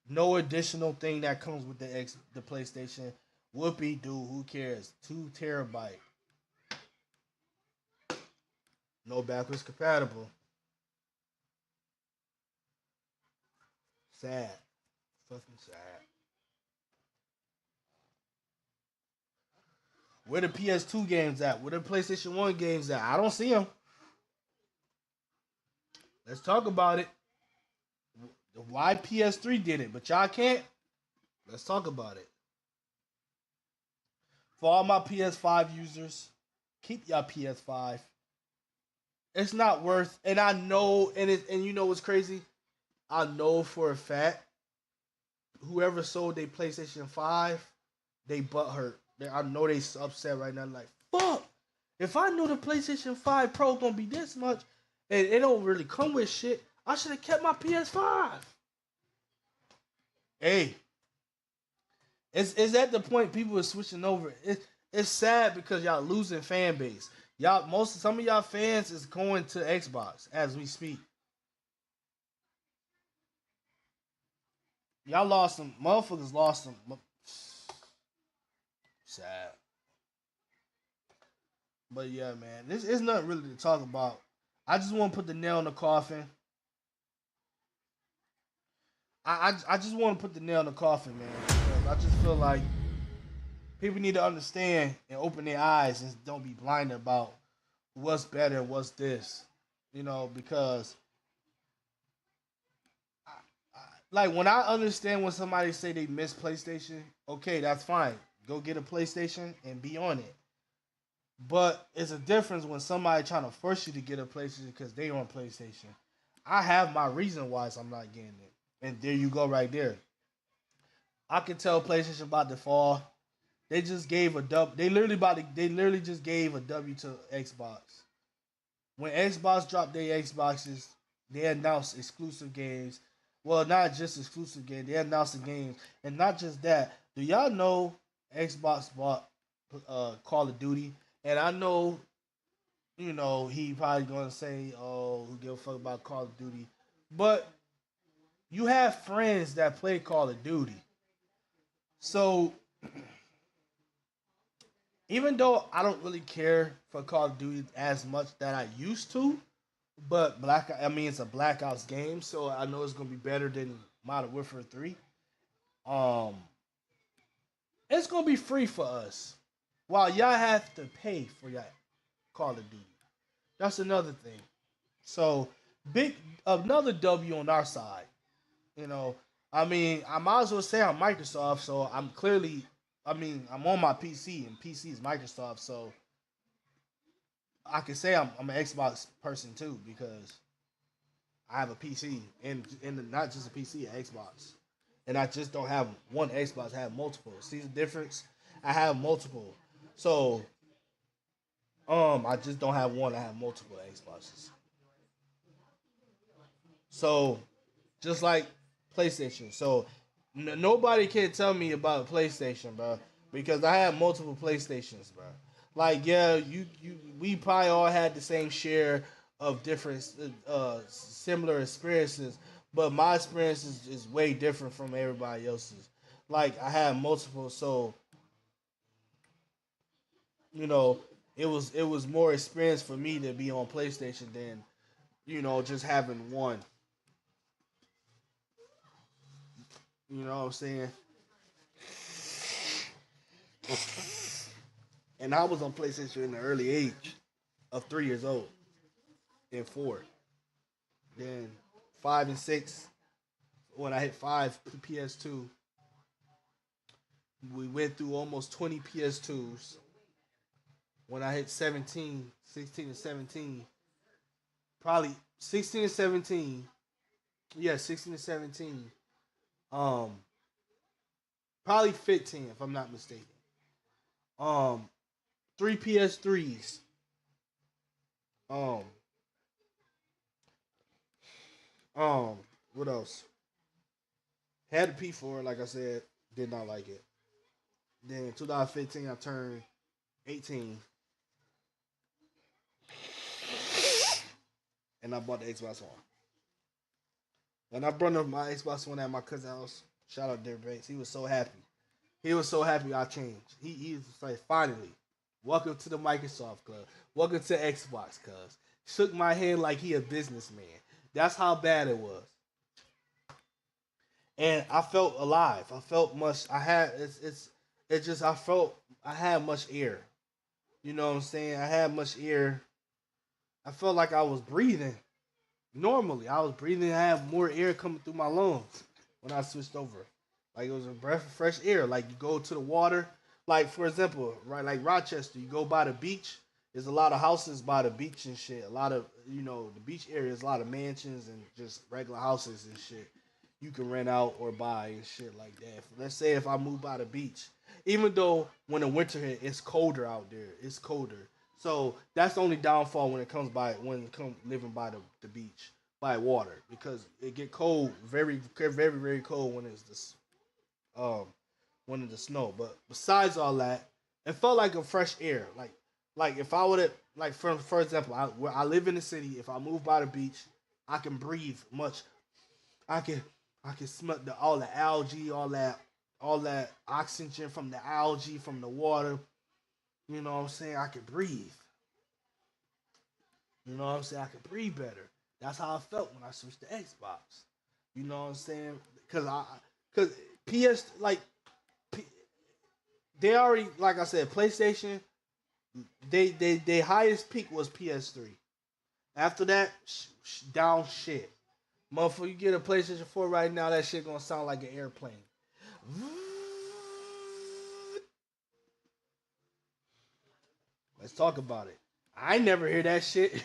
No additional thing that comes with the PlayStation. Whoopie doo, who cares? 2 terabyte. No backwards compatible. Sad. Fucking sad. Where the PS2 games at? Where the PlayStation 1 games at? I don't see them. Let's talk about it. Why PS3 did it, but y'all can't? Let's talk about it. For all my PS5 users, keep y'all PS5. It's not worth, and I know, and you know what's crazy? I know for a fact, whoever sold their PlayStation 5, they butthurt. I know they upset right now. Like, fuck! If I knew the PlayStation 5 Pro gonna be this much, and it don't really come with shit, I should have kept my PS5. Hey, it's at the point people are switching over. It's sad because y'all losing fan base. Some of y'all fans is going to Xbox as we speak. Y'all lost them. Motherfuckers lost them. Sad. But yeah, man, this is nothing really to talk about. I just want to put the nail in the coffin. I just want to put the nail in the coffin, man. Because I just feel like people need to understand and open their eyes and don't be blinded about what's better, what's this. You know, because like when I understand when somebody say they miss PlayStation, okay, that's fine. Go get a PlayStation and be on it. But it's a difference when somebody trying to force you to get a PlayStation because they on PlayStation. I have my reason why I'm not getting it. And there you go right there. I can tell PlayStation about to fall. They just gave a dub. They literally just gave a W to Xbox. When Xbox dropped their Xboxes, they announced exclusive games. Well, not just exclusive games. They announced the games. And not just that. Do y'all know Xbox bought Call of Duty? And I know, you know, he probably going to say, oh, who give a fuck about Call of Duty. But you have friends that play Call of Duty. So, even though I don't really care for Call of Duty as much that I used to, but it's a Black Ops game, so I know it's going to be better than Modern Warfare 3. It's going to be free for us. While y'all have to pay for your Call of Duty. That's another thing. So, another W on our side. You know, I might as well say I'm Microsoft, so I'm on my PC, and PC is Microsoft, so I can say I'm an Xbox person too, because I have a PC, and not just a PC, an Xbox. And I just don't have one Xbox, I have multiple. See the difference? I have multiple. So, I just don't have one, I have multiple Xboxes. So, just like PlayStation. So, nobody can tell me about PlayStation, bro, because I have multiple PlayStations, bro. Like, yeah, we probably all had the same share of different, similar experiences, but my experience is way different from everybody else's. Like, I have multiple, so, you know, it was more experience for me to be on PlayStation than, you know, just having one. You know what I'm saying? And I was on PlayStation in the early age of 3 years old and 4. Then 5 and 6. When I hit 5 PS2, we went through almost 20 PS2s. When I hit 17, 16 and 17, probably 16 and 17. Yeah, 16 and 17. Probably 15 if I'm not mistaken. 3 PS3s. What else? Had a P4, like I said, did not like it. Then in 2015, I turned 18. And I bought the Xbox One. When I brought up my Xbox One at my cousin's house, shout out Derek Banks, he was so happy. He was so happy I changed. He was like, finally, welcome to the Microsoft Club. Welcome to Xbox, cuz. Shook my hand like he a businessman. That's how bad it was. And I felt alive. I felt much. I had I felt I had much air. You know what I'm saying? I had much air. I felt like I was breathing. Normally, I was breathing. I had more air coming through my lungs when I switched over. Like it was a breath of fresh air. Like you go to the water. Like for example, right? Like Rochester, you go by the beach. There's a lot of houses by the beach and shit. A lot of the beach area is a lot of mansions and just regular houses and shit. You can rent out or buy and shit like that. Let's say if I move by the beach, even though when the winter hit, it's colder out there. It's colder. So that's the only downfall when it comes living by the beach, by water, because it get cold, very, very, very cold when it's the snow. But besides all that, it felt like a fresh air. Like if I would have, like for example, where I live in the city, if I move by the beach, I can breathe much. I can smell all the algae, all that oxygen from the algae, from the water. You know what I'm saying? I can breathe. You know what I'm saying? I can breathe better. That's how I felt when I switched to Xbox. You know what I'm saying? Cause PS they already, like I said, PlayStation. They highest peak was PS3. After that, down shit. Motherfucker, you get a PlayStation 4 right now, that shit gonna sound like an airplane. Let's talk about it. I never hear that shit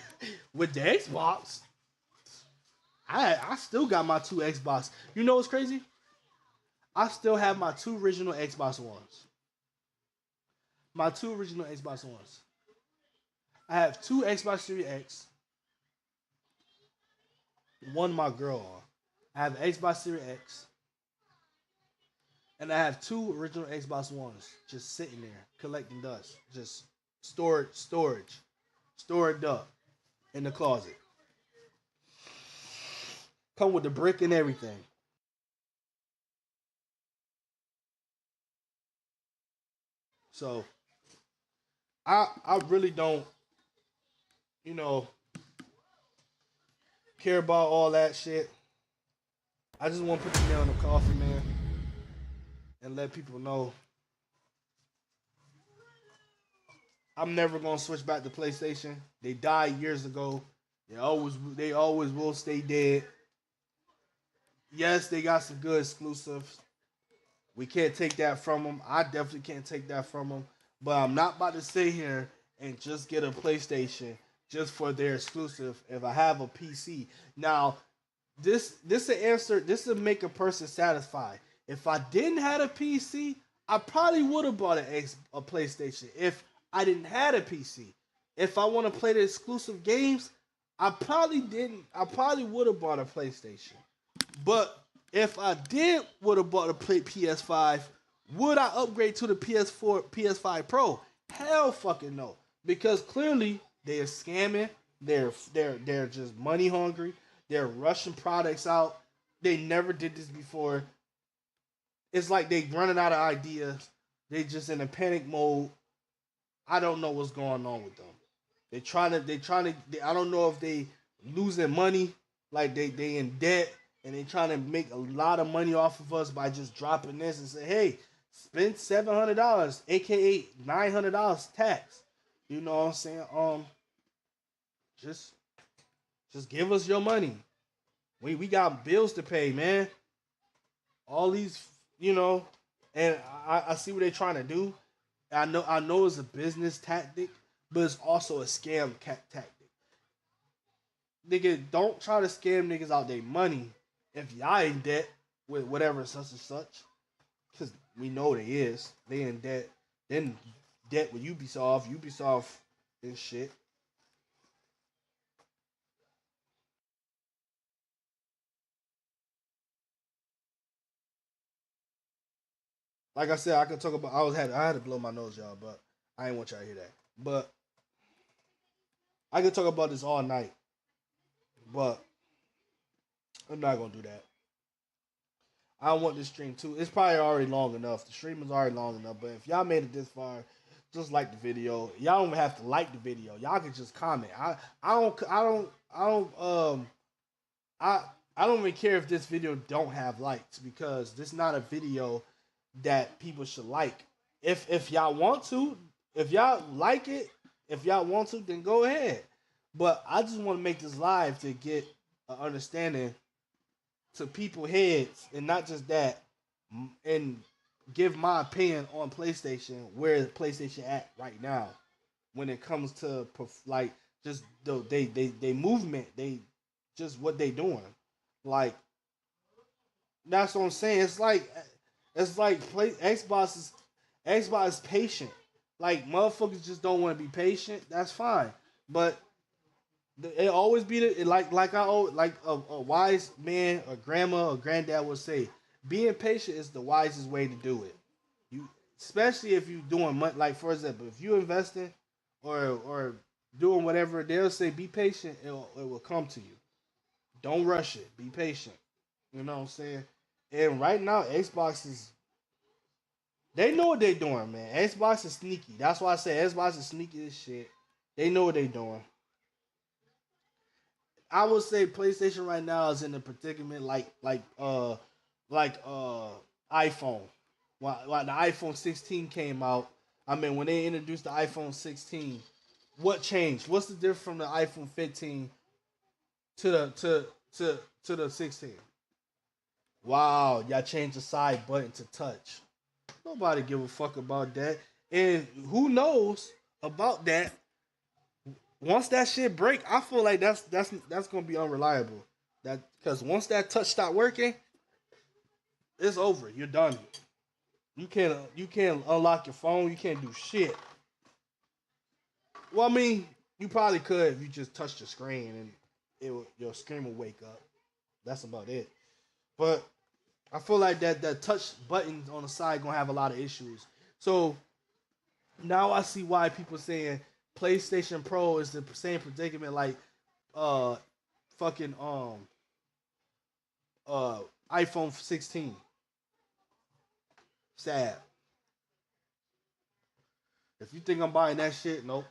with the Xbox. I still got my 2 Xbox. You know what's crazy? I still have my 2 original Xbox Ones. My 2 original Xbox Ones. I have 2 Xbox Series X. One my girl on. I have Xbox Series X. And I have 2 original Xbox Ones just sitting there collecting dust. Just stored up in the closet. Come with the brick and everything. So I really don't, care about all that shit. I just want to put the nail in the coffin, man, and let people know I'm never gonna switch back to PlayStation. They died years ago. They always will stay dead. Yes, they got some good exclusives. We can't take that from them. I definitely can't take that from them. But I'm not about to sit here and just get a PlayStation just for their exclusive if I have a PC. Now, this will make a person satisfied. If I didn't have a PC, I probably would have bought a PlayStation if I didn't have a PC. If I want to play the exclusive games, I probably would have bought a PlayStation. But if I would have bought a PS5, would I upgrade to the PS5 Pro? Hell fucking no. Because clearly they are scamming. They're just money hungry. They're rushing products out. They never did this before. It's like they running out of ideas. They just in a panic mode. I don't know what's going on with them. They trying to. I don't know if they losing money, like they in debt, and they trying to make a lot of money off of us by just dropping this and say, hey, spend $700, aka $900 tax. You know what I'm saying? Just give us your money. We got bills to pay, man. All these, you know, and I see what they're trying to do. I know it's a business tactic, but it's also a scam tactic. Nigga, don't try to scam niggas out their money if y'all in debt with whatever such and such. Because we know they is. They in debt. Then debt with Ubisoft and shit. Like I said, I could talk about. I had to blow my nose, y'all, but I ain't want y'all to hear that. But I could talk about this all night, but I'm not gonna do that. I want this stream too. It's probably already long enough. The stream is already long enough. But if y'all made it this far, just like the video. Y'all don't even have to like the video. Y'all can just comment. I don't even care if this video don't have likes, because this is not a video that people should like. If y'all want to, if y'all like it, if y'all want to, then go ahead. But I just want to make this live to get an understanding to people's heads, and not just that, and give my opinion on PlayStation, where PlayStation at right now when it comes to like just they movement, they just what they doing. Like, that's what I'm saying. It's like Xbox is patient. Like, motherfuckers just don't want to be patient. That's fine, but it always be like a wise man or grandma or granddad would say, being patient is the wisest way to do it. You, especially if you doing money. Like, for example, if you investing or doing whatever, they'll say be patient. It will come to you. Don't rush it. Be patient. You know what I'm saying? And right now, Xbox is. They know what they're doing, man. Xbox is sneaky. That's why I say Xbox is sneaky as shit. They know what they're doing. I would say PlayStation right now is in a predicament like iPhone. When the iPhone 16 came out, I mean, when they introduced the iPhone 16, what changed? What's the difference from the iPhone 15 to the 16? Wow, y'all changed the side button to touch. Nobody give a fuck about that. And who knows about that? Once that shit break, I feel like that's gonna be unreliable. That, because once that touch stop working, it's over. You're done. You can't unlock your phone. You can't do shit. Well, I mean, you probably could if you just touched the screen and your screen will wake up. That's about it. But I feel like that touch button on the side gonna have a lot of issues. So now I see why people saying PlayStation Pro is the same predicament like fucking iPhone 16. Sad. If you think I'm buying that shit, nope.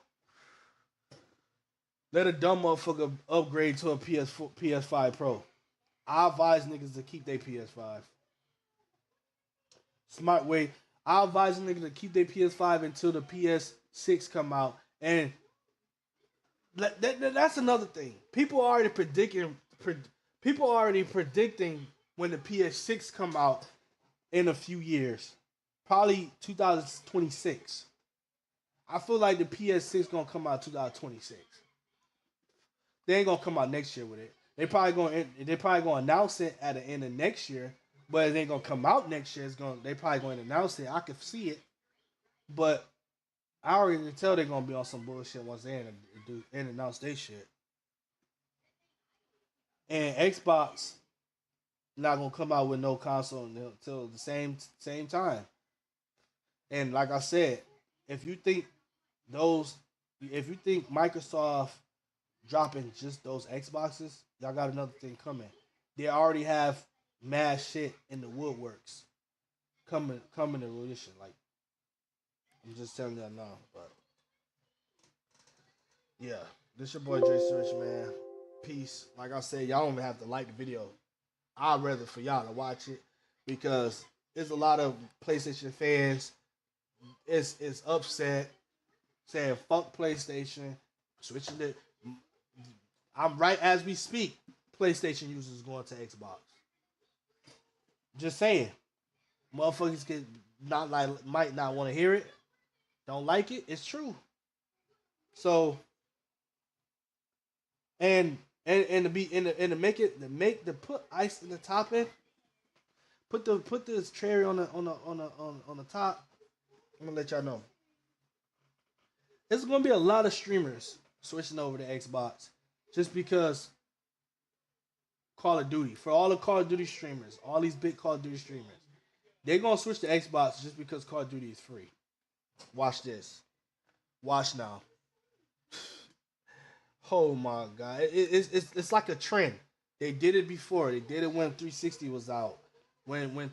Let a dumb motherfucker upgrade to a PS5 Pro. I advise niggas to keep their PS5. Smart way. I advise niggas to keep their PS5 until the PS6 come out. And that's another thing. People are already predicting when the PS6 come out in a few years. Probably 2026. I feel like the PS6 gonna come out 2026. They ain't gonna come out next year with it. They probably gonna announce it at the end of next year, but it ain't gonna come out next year. They probably gonna announce it. I can see it, but I already can tell they're gonna be on some bullshit once they announce their shit. And Xbox not gonna come out with no console until the same time. And like I said, if you think Microsoft dropping just those Xboxes, y'all got another thing coming. They already have mad shit in the woodworks coming to fruition. Like, I'm just telling y'all now. But yeah, this your boy Dre Rich, man. Peace. Like I said, y'all don't even have to like the video. I'd rather for y'all to watch it, because there's a lot of PlayStation fans is upset, saying fuck PlayStation, switching it. I'm right as we speak. PlayStation users going to Xbox. Just saying, motherfuckers might not want to hear it, don't like it. It's true. So, and to put ice in the topping, put this cherry on the top. I'm gonna let y'all know. There's gonna be a lot of streamers switching over to Xbox just because Call of Duty, for all the Call of Duty streamers, all these big Call of Duty streamers, they're gonna switch to Xbox just because Call of Duty is free. Watch this. Watch now. Oh my god, it's like a trend. They did it before. They did it when 360 was out. When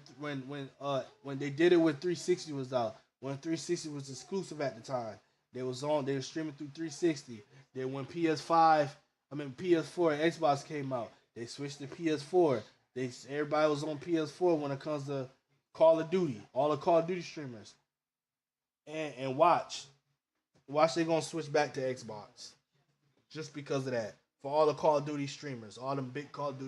they did it when 360 was out. When 360 was exclusive at the time, they were streaming through 360. Then when PS4 and Xbox came out, they switched to PS4. Everybody was on PS4 when it comes to Call of Duty. All the Call of Duty streamers. And watch they're gonna switch back to Xbox. Just because of that. For all the Call of Duty streamers, all them big Call of Duty